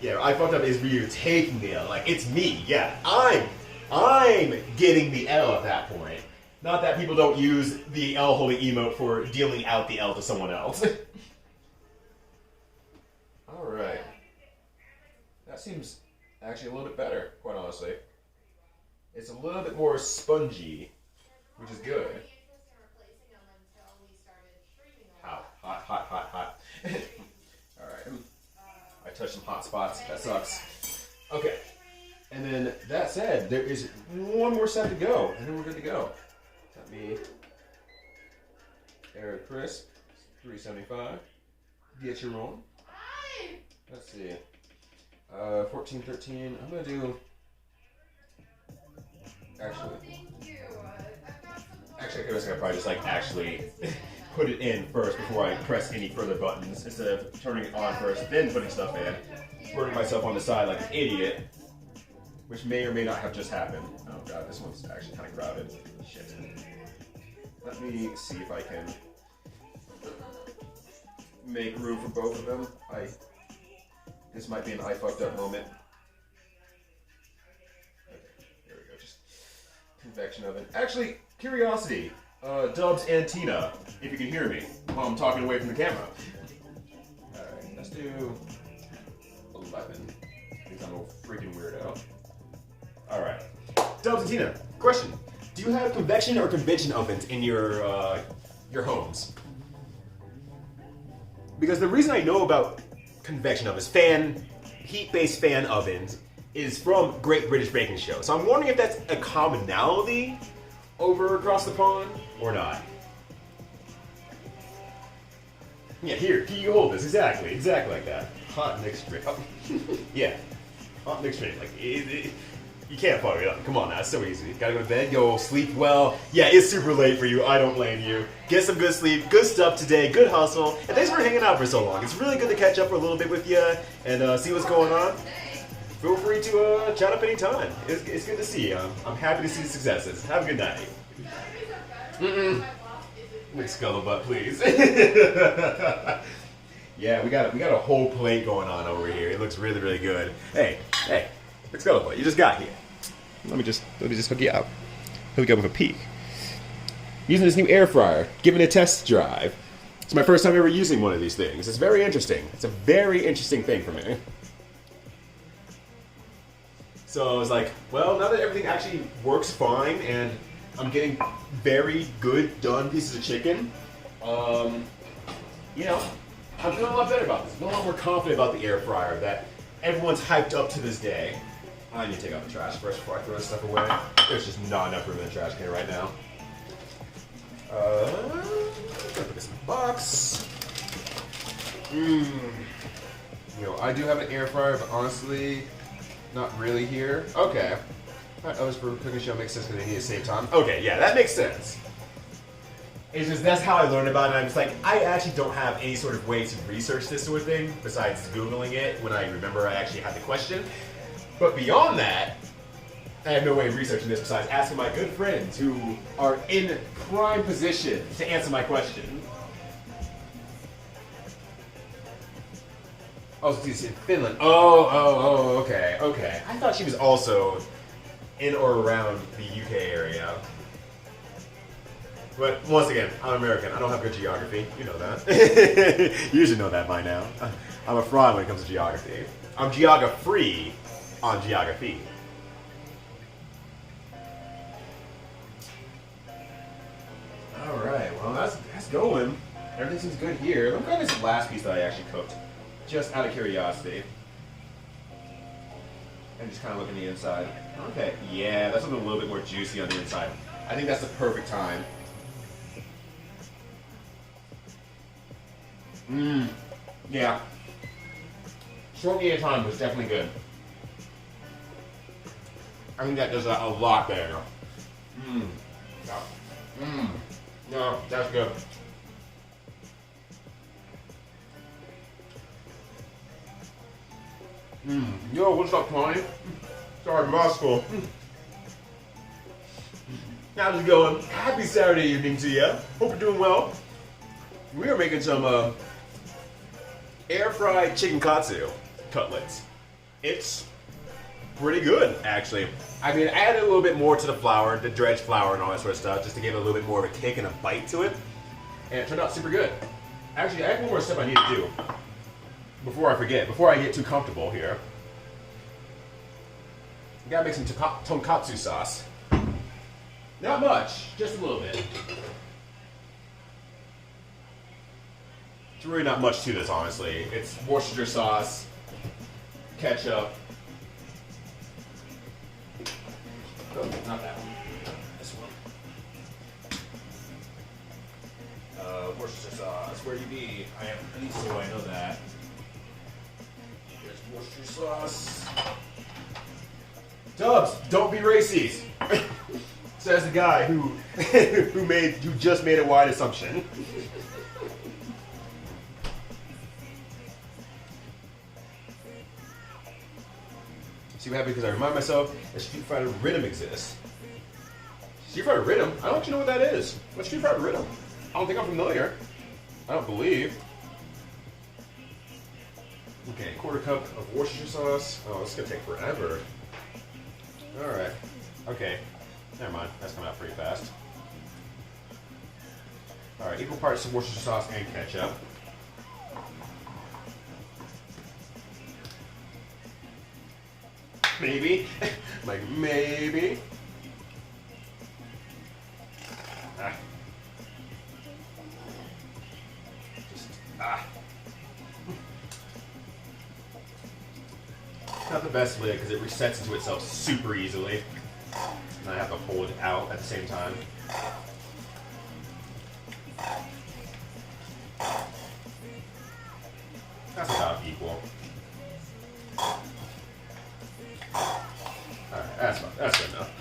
yeah, I fucked up is you taking the L. Like, it's me. Yeah, I'm getting the L at that point. Not that people don't use the L holding emote for dealing out the L to someone else. Alright. That seems actually a little bit better, quite honestly. It's a little bit more spongy, which is good. Hot. Alright. I touched some hot spots. That sucks. Okay. And then, that said, there is one more set to go, and then we're good to go. Let me... Eric Crisp, 375. Get your own. Let's see. 14, 13. I'm going to do... Actually, I guess I could probably just, like, actually... put it in first before I press any further buttons instead of turning it on first, then putting stuff in, burning myself on the side like an idiot, which may or may not have just happened. Oh god, this one's actually kind of crowded. Shit. Let me see if I can make room for both of them. This might be an I fucked up moment. Okay, here we go. Just convection oven. Actually, curiosity. Dubs and Tina, if you can hear me while I'm talking away from the camera. Alright, let's do 11, because I'm a freaking weirdo. Alright, Dubs and Tina, question. Do you have convection or convention ovens in your homes? Because the reason I know about convection ovens, heat-based fan ovens, is from Great British Baking Show. So I'm wondering if that's a commonality, over across the pond or not? Yeah, here, you hold this. Exactly like that. Hot mixed drink. Oh. Yeah, hot mixed drink. Like, you can't fuck it up. Come on now, it's so easy. Gotta go to bed, go sleep well. Yeah, it's super late for you. I don't blame you. Get some good sleep, good stuff today, good hustle. And thanks for hanging out for so long. It's really good to catch up for a little bit with you and see what's going on. Feel free to chat up anytime. It's good to see you. I'm happy to see the successes. Have a good night. Mix scuttlebutt, please. Yeah, we got a whole plate going on over here. It looks really, really good. Hey, mix scuttlebutt, you just got here. Let me just hook you up. Hook you up with a peek. Using this new air fryer, giving it a test drive. It's my first time ever using one of these things. It's very interesting. It's a very interesting thing for me. So I was like, well, now that everything actually works fine and I'm getting very good done pieces of chicken, you know, I'm feeling a lot better about this. I'm feeling a lot more confident about the air fryer that everyone's hyped up to this day. I need to take out the trash first before I throw this stuff away. There's just not enough room in the trash can right now. Gonna put this in the box. You know, I do have an air fryer, but honestly, not really here. Okay. Alright, ovens for cooking show makes sense because they need to save time. Okay, yeah, that makes sense. It's just, that's how I learned about it. I'm just like, I actually don't have any sort of way to research this sort of thing besides Googling it when I remember I actually had the question. But beyond that, I have no way of researching this besides asking my good friends who are in prime position to answer my question. Oh, so she's in Finland. Oh, okay. I thought she was also in or around the UK area. But once again, I'm American. I don't have good geography. You know that. You should know that by now. I'm a fraud when it comes to geography. I'm geography on geography. Alright, well that's going. Everything seems good here. Let me grab this last piece that I actually cooked. Just out of curiosity. And just kind of look in the inside. Okay, yeah, that's something a little bit more juicy on the inside. I think that's the perfect time. Yeah. Short meat at a time was definitely good. I think that does a lot there. No, that's good. Yo, what's up, Tony? Sorry, Moscow. How's it going? Happy Saturday evening to you. Hope you're doing well. We are making some air-fried chicken katsu cutlets. It's pretty good, actually. I mean, I added a little bit more to the flour, the dredged flour and all that sort of stuff, just to give it a little bit more of a kick and a bite to it. And it turned out super good. Actually, I have one more step I need to do before I forget, before I get too comfortable here. You gotta make some tonkatsu sauce. Not much, just a little bit. It's really not much to this, honestly. It's Worcestershire sauce, ketchup. Oh, not that one. This one. Worcestershire sauce. Where you be? I am pretty so I know that. Here's Worcestershire sauce. Dubs, don't be racist. Says the guy who just made a wide assumption. See what happened? Because I remind myself that Street Fighter Rhythm exists. Street Fighter Rhythm? I don't actually know what that is. What's Street Fighter Rhythm? I don't think I'm familiar. I don't believe. Okay, quarter cup of Worcestershire sauce. Oh, this is gonna take forever. Alright. Okay. Never mind. That's coming out pretty fast. Alright, equal parts of Worcestershire sauce and ketchup. Maybe. Like, maybe. Not the best lid because it resets into itself super easily. and I have to hold it out at the same time. That's about equal. Alright, that's good enough.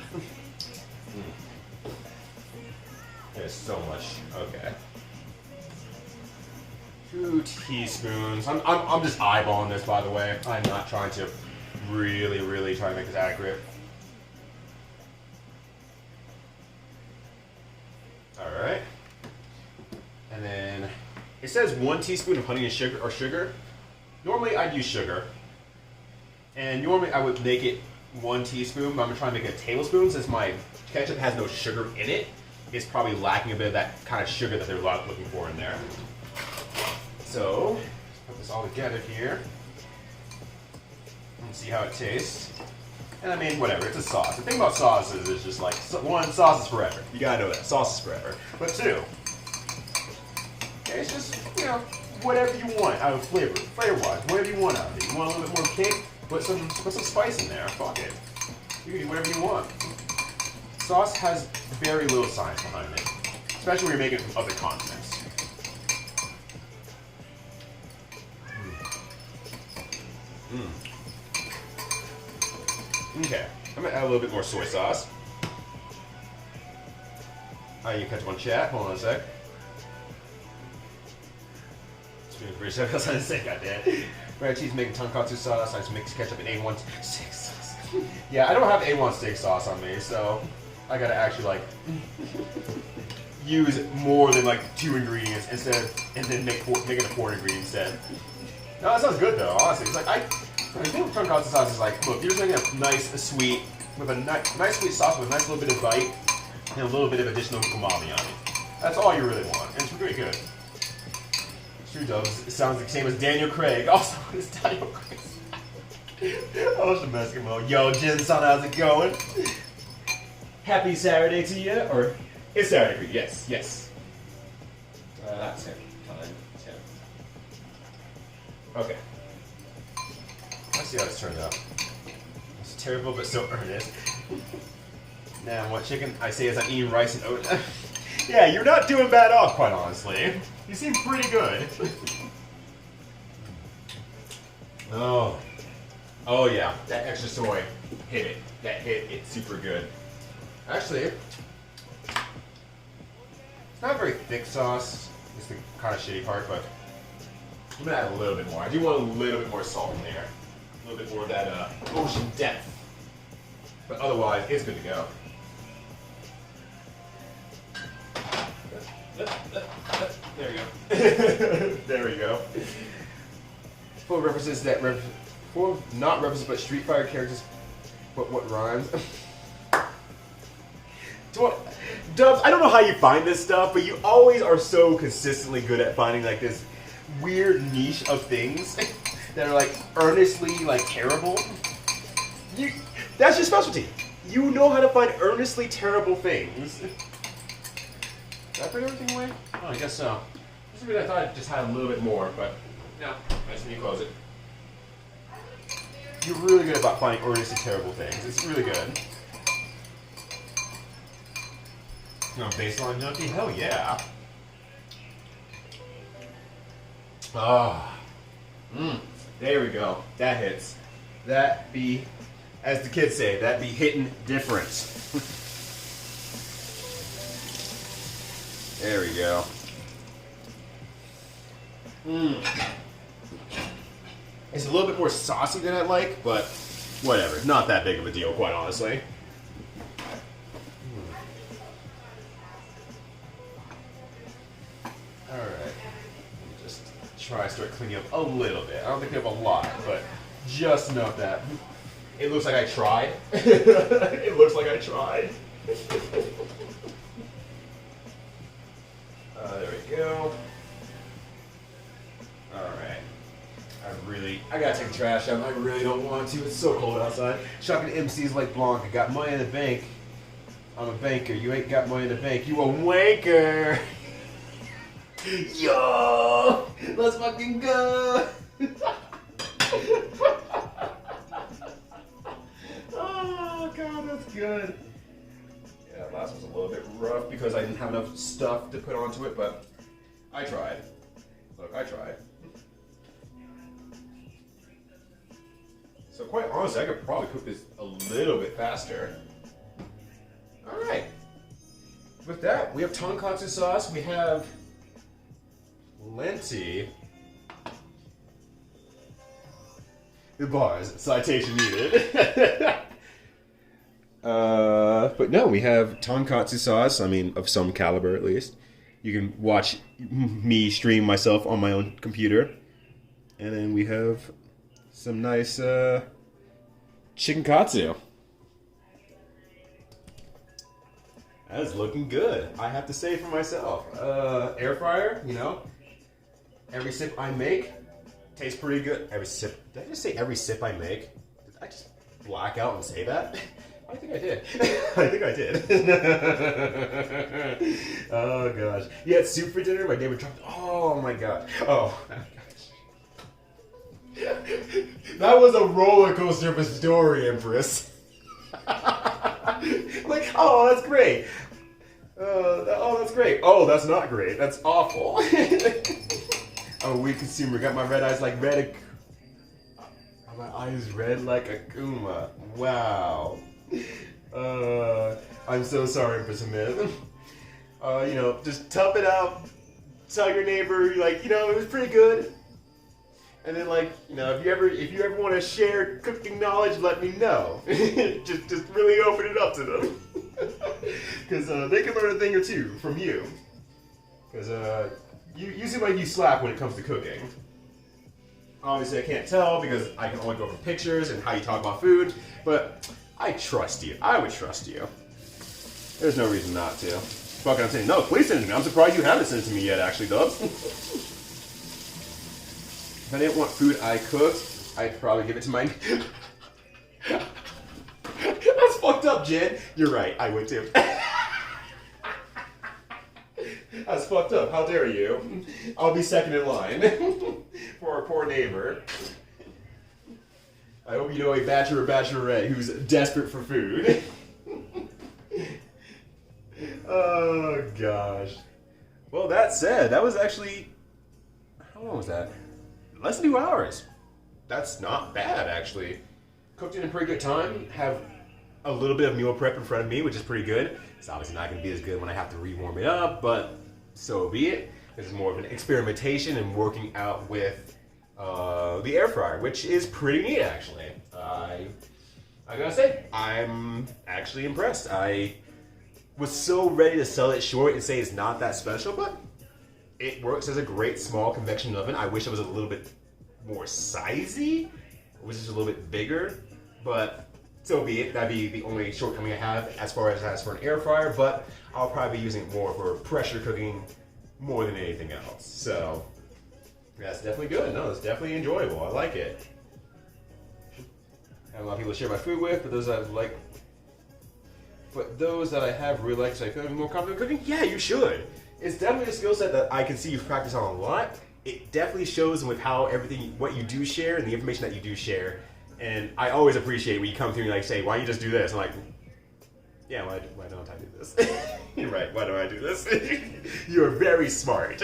There's so much. Okay. 2 teaspoons. I'm just eyeballing this, by the way. I'm not trying to really try to make this accurate. Alright. And then it says 1 teaspoon of honey and sugar. Normally I'd use sugar. And normally I would make it 1 teaspoon, but I'm gonna try and make it a tablespoon since my ketchup has no sugar in it. It's probably lacking a bit of that kind of sugar that they're looking for in there. So, let's put this all together here and see how it tastes. And I mean, whatever, it's a sauce. The thing about sauces is just like, 1, sauce is forever. You gotta know that, sauce is forever. But 2, it's just, you know, whatever you want out of flavor-wise, whatever you want out of it. You want a little bit more kick? Put some spice in there. Fuck it. You can do whatever you want. Sauce has very little science behind it, especially when you're making it from other continents. Okay, I'm gonna add a little bit more soy sauce. You catch one chat. Hold on a sec. Pretty sure that's what I say, goddamn. Red cheese making tonkatsu sauce. I just mix ketchup and A1 steak sauce. Yeah, I don't have A1 steak sauce on me, so I gotta actually like use more than like 2 ingredients instead, and then make it a 4 ingredient instead. No, that sounds good though. Honestly, it's like I think tonkatsu sauce is like, look, you're just making a nice sweet with a nice sweet sauce with a nice little bit of bite and a little bit of additional umami on it. That's all you really want, and it's really good. True Dubs, it sounds the same as Daniel Craig. Also, it's Daniel Craig. Oh, it's Eskimo. Yo, Jin-san, how's it going? Happy Saturday to you, or it's Saturday for you? Yes, yes. That's him. It's him. Okay. Let's see how this turned out. It's terrible, but so earnest. Now, what chicken I say is I'm eating rice and oats. Yeah, you're not doing bad off, quite honestly. You seem pretty good. Oh yeah, that extra soy hit it. That hit it super good. Actually, it's not a very thick sauce. It's the kind of shitty part, but I'm gonna add a little bit more. I do want a little bit more salt in there, a little bit more of that ocean depth. But otherwise, it's good to go. There we go. There we go. Full references that not references but Street Fighter characters. But what rhymes? Dubs, I don't know how you find this stuff, but you always are so consistently good at finding like this weird niche of things that are like earnestly like terrible. That's your specialty. You know how to find earnestly terrible things. Did I put everything away? Oh, I guess so. Just because I thought it just had a little bit more, but no. I just need to close it. You're really good about finding earnestly terrible things. It's really good. You know, baseline junkie? Hell yeah. Ah. There we go. That hits. That be, as the kids say, that be hitting different. There we go. It's a little bit more saucy than I like, but whatever. Not that big of a deal, quite honestly. Alright. Let me just try to start cleaning up a little bit. I don't think we have a lot, but just enough that it looks like I tried. It looks like I tried. There we go. Alright. I gotta take the trash out. I really don't want to. It's so cold outside. Shopping MCs like Blanc. I got money in the bank. I'm a banker. You ain't got money in the bank. You a wanker. Yo! Let's fucking go! Oh, God, that's good. sauce was a little bit rough because I didn't have enough stuff to put onto it, but I tried. Look, I tried. So quite honestly, I could probably cook this a little bit faster. All right. With that, we have tonkatsu sauce. We have lenti. The bars, citation needed. But no, we have tonkatsu sauce. I mean, of some caliber at least. You can watch me stream myself on my own computer. And then we have some nice chicken katsu. That is looking good, I have to say for myself. Air fryer, you know, every sip I make tastes pretty good. Every sip, did I just say every sip I make? Did I just black out and say that? I think I did. I think I did. Oh gosh. You had soup for dinner? My neighbor dropped, oh my god. Oh. That was a roller coaster of a story, Empress. Like, oh, that's great. Oh, that's great. Oh, that's not great. That's awful. I'm a weak consumer. Got my red eyes like red. My eyes red like a Kuma. Wow. I'm so sorry, Empress Smith. You know, just tough it out. Tell your neighbor, like, you know, it was pretty good. And then, like, you know, if you ever want to share cooking knowledge, let me know. just really open it up to them, because they can learn a thing or two from you. Because you seem like you slack when it comes to cooking. Obviously, I can't tell because I can only go from pictures and how you talk about food. But I trust you. I would trust you. There's no reason not to. Fucking, I'm saying no. Please send it to me. I'm surprised you haven't sent it to me yet, actually, Dubs. If I didn't want food I cooked, I'd probably give it to my... That's fucked up, Jen. You're right, I would too. That's fucked up, how dare you? I'll be second in line for our poor neighbor. I hope you know a bachelor or bachelorette who's desperate for food. Oh, gosh. Well, that said, that was actually... How long was that? Less than 2 hours. That's not bad, actually. Cooked it in a pretty good time. Have a little bit of meal prep in front of me, which is pretty good. It's obviously not going to be as good when I have to re-warm it up, but so be it. This is more of an experimentation and working out with the air fryer, which is pretty neat, actually. I gotta say, I'm actually impressed. I was so ready to sell it short and say it's not that special, but it works as a great small convection oven. I wish it was a little bit more sizey. I wish it was a little bit bigger, but so be it. That'd be the only shortcoming I have as far as for an air fryer, but I'll probably be using it more for pressure cooking more than anything else. So that's definitely good. No, it's definitely enjoyable. I like it. I have a lot of people to share my food with, but those I like. But those that I have really like, so I feel more confident cooking. Yeah, you should. It's definitely a skill set that I can see you practice on a lot. It definitely shows with how everything, what you do share and the information that you do share. And I always appreciate when you come through and like say, why don't you just do this? I'm like, yeah, why don't I do this? You're right, why don't I do this? You're very smart.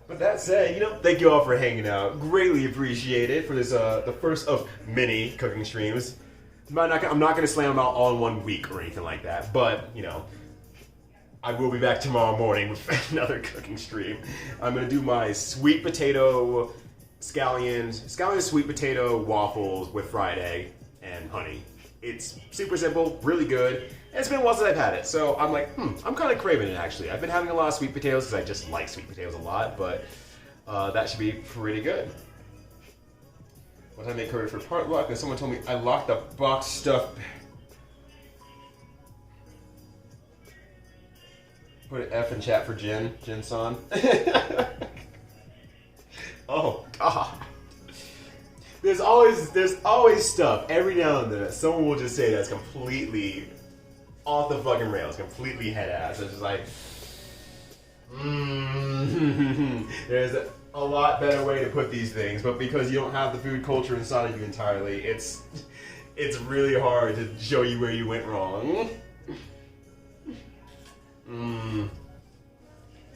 But that said, you know, thank you all for hanging out. Greatly appreciated for this, the first of many cooking streams. I'm not going to slam them out all in 1 week or anything like that, but, you know, I will be back tomorrow morning with another cooking stream. I'm going to do my sweet potato scallions sweet potato waffles with fried egg and honey. It's super simple, really good, and it's been a while since I've had it, so I'm like, I'm kind of craving it actually. I've been having a lot of sweet potatoes because I just like sweet potatoes a lot, but that should be pretty good. What time I make curry for potluck, and someone told me I locked the box stuff. Put an F in chat for Jin-san. Oh God. There's always stuff every now and then that someone will just say that's completely off the fucking rails, completely head ass. It's just like, there's a lot better way to put these things, but because you don't have the food culture inside of you entirely, it's it's really hard to show you where you went wrong.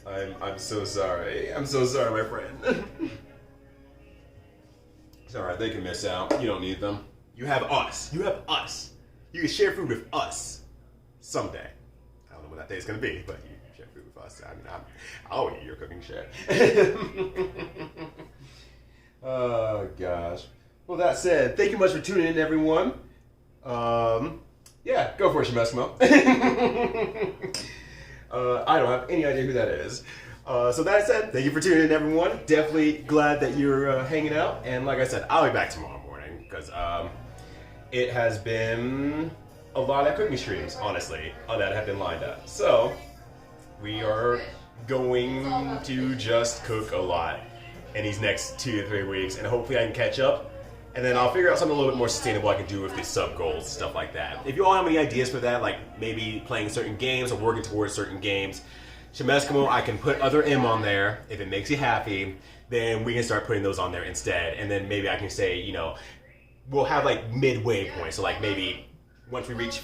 I'm so sorry. I'm so sorry, my friend. It's alright, they can miss out. You don't need them. You have us. You have us. You can share food with us someday. I don't know when that day's gonna be, but you can share food with us. I mean, I'll eat your cooking shit. Oh gosh. Well, that said, thank you much for tuning in, everyone. Yeah, go for it, Shemeskimo. I don't have any idea who that is. So that said, thank you for tuning in, everyone. Definitely glad that you're hanging out. And like I said, I'll be back tomorrow morning because it has been a lot of cooking streams, honestly, that have been lined up. So we are going to just cook a lot in these next 2 to 3 weeks, and hopefully I can catch up. And then I'll figure out something a little bit more sustainable I can do with the sub goals, stuff like that. If you all have any ideas for that, like maybe playing certain games or working towards certain games, Shemeskimo, I can put other M on there. If it makes you happy, then we can start putting those on there instead. And then maybe I can say, you know, we'll have like midway points. So like maybe once we reach,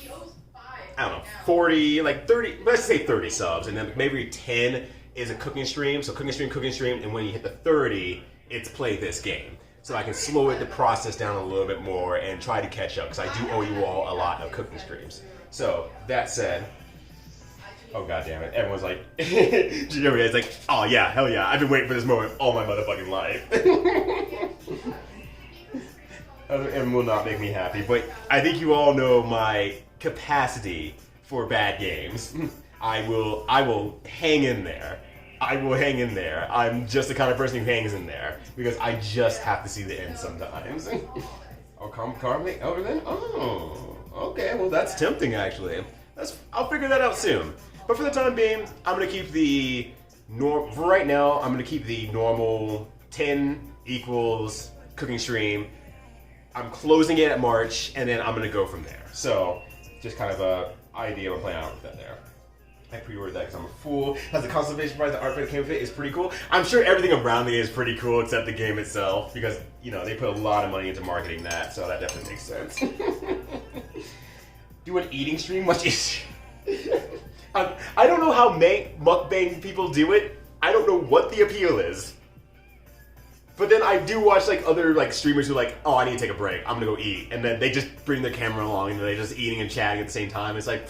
I don't know, 40, like 30, let's say 30 subs. And then maybe 10 is a cooking stream. So cooking stream. And when you hit the 30, it's play this game. So I can slow the process down a little bit more and try to catch up, because I do owe you all a lot of cooking streams. So that said, oh god damn it, everyone's like, it's like, oh yeah, hell yeah, I've been waiting for this moment all my motherfucking life. And will not make me happy, but I think you all know my capacity for bad games. I will hang in there. I will hang in there. I'm just the kind of person who hangs in there because I just have to see the end sometimes. Oh, carb over then? Oh, okay. Well, that's tempting actually. I'll figure that out soon. But for the time being, I'm gonna keep the for right now. I'm gonna keep the normal 10 equals cooking stream. I'm closing it at March, and then I'm gonna go from there. So, just kind of a idea of playing out with that there. I pre-ordered that because I'm a fool. Has the consolation prize, the art that came with it is pretty cool. I'm sure everything around it is pretty cool except the game itself because, you know, they put a lot of money into marketing that, so that definitely makes sense. Do an eating stream? Much easier. I don't know how mukbang people do it. I don't know what the appeal is. But then I do watch like other like streamers who are like, oh, I need to take a break. I'm gonna go eat. And then they just bring their camera along and they're just eating and chatting at the same time. It's like,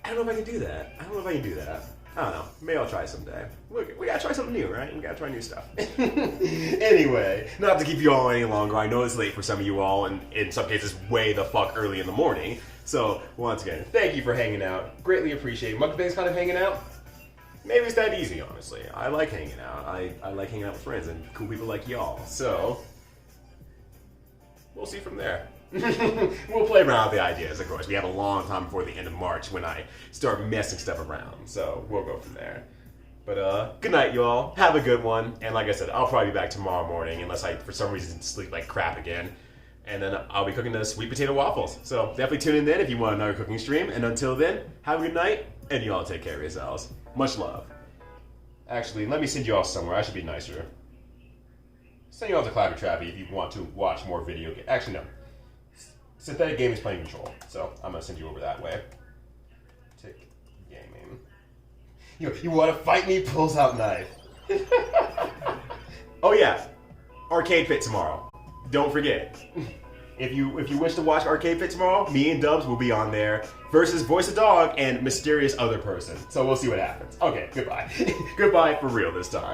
I don't know if I can do that. I don't know. Maybe I'll try someday. Look, we gotta try something new, right? We gotta try new stuff. Anyway, not to keep you all any longer. I know it's late for some of you all, and in some cases, way the fuck early in the morning. So, once again, thank you for hanging out. Greatly appreciate it. Mukbang's kind of hanging out. Maybe it's that easy, honestly. I like hanging out. I like hanging out with friends and cool people like y'all. So, we'll see from there. We'll play around with the ideas, of course. We have a long time before the end of March when I start messing stuff around. So we'll go from there. But good night, y'all. Have a good one. And like I said, I'll probably be back tomorrow morning unless I, for some reason, sleep like crap again. And then I'll be cooking the sweet potato waffles. So definitely tune in then if you want another cooking stream. And until then, have a good night. And y'all take care of yourselves. Much love. Actually, let me send you all somewhere. I should be nicer. Send you all to Clappy Trappy if you want to watch more video games. Actually, no. Synthetic Gaming is playing Control, so I'm gonna send you over that way. Tick Gaming. You want to fight me? Pulls out knife. Oh yeah, Arcade Pit tomorrow. Don't forget. If you wish to watch Arcade Pit tomorrow, me and Dubs will be on there versus Voice of Dog and mysterious other person. So we'll see what happens. Okay, goodbye. Goodbye for real this time.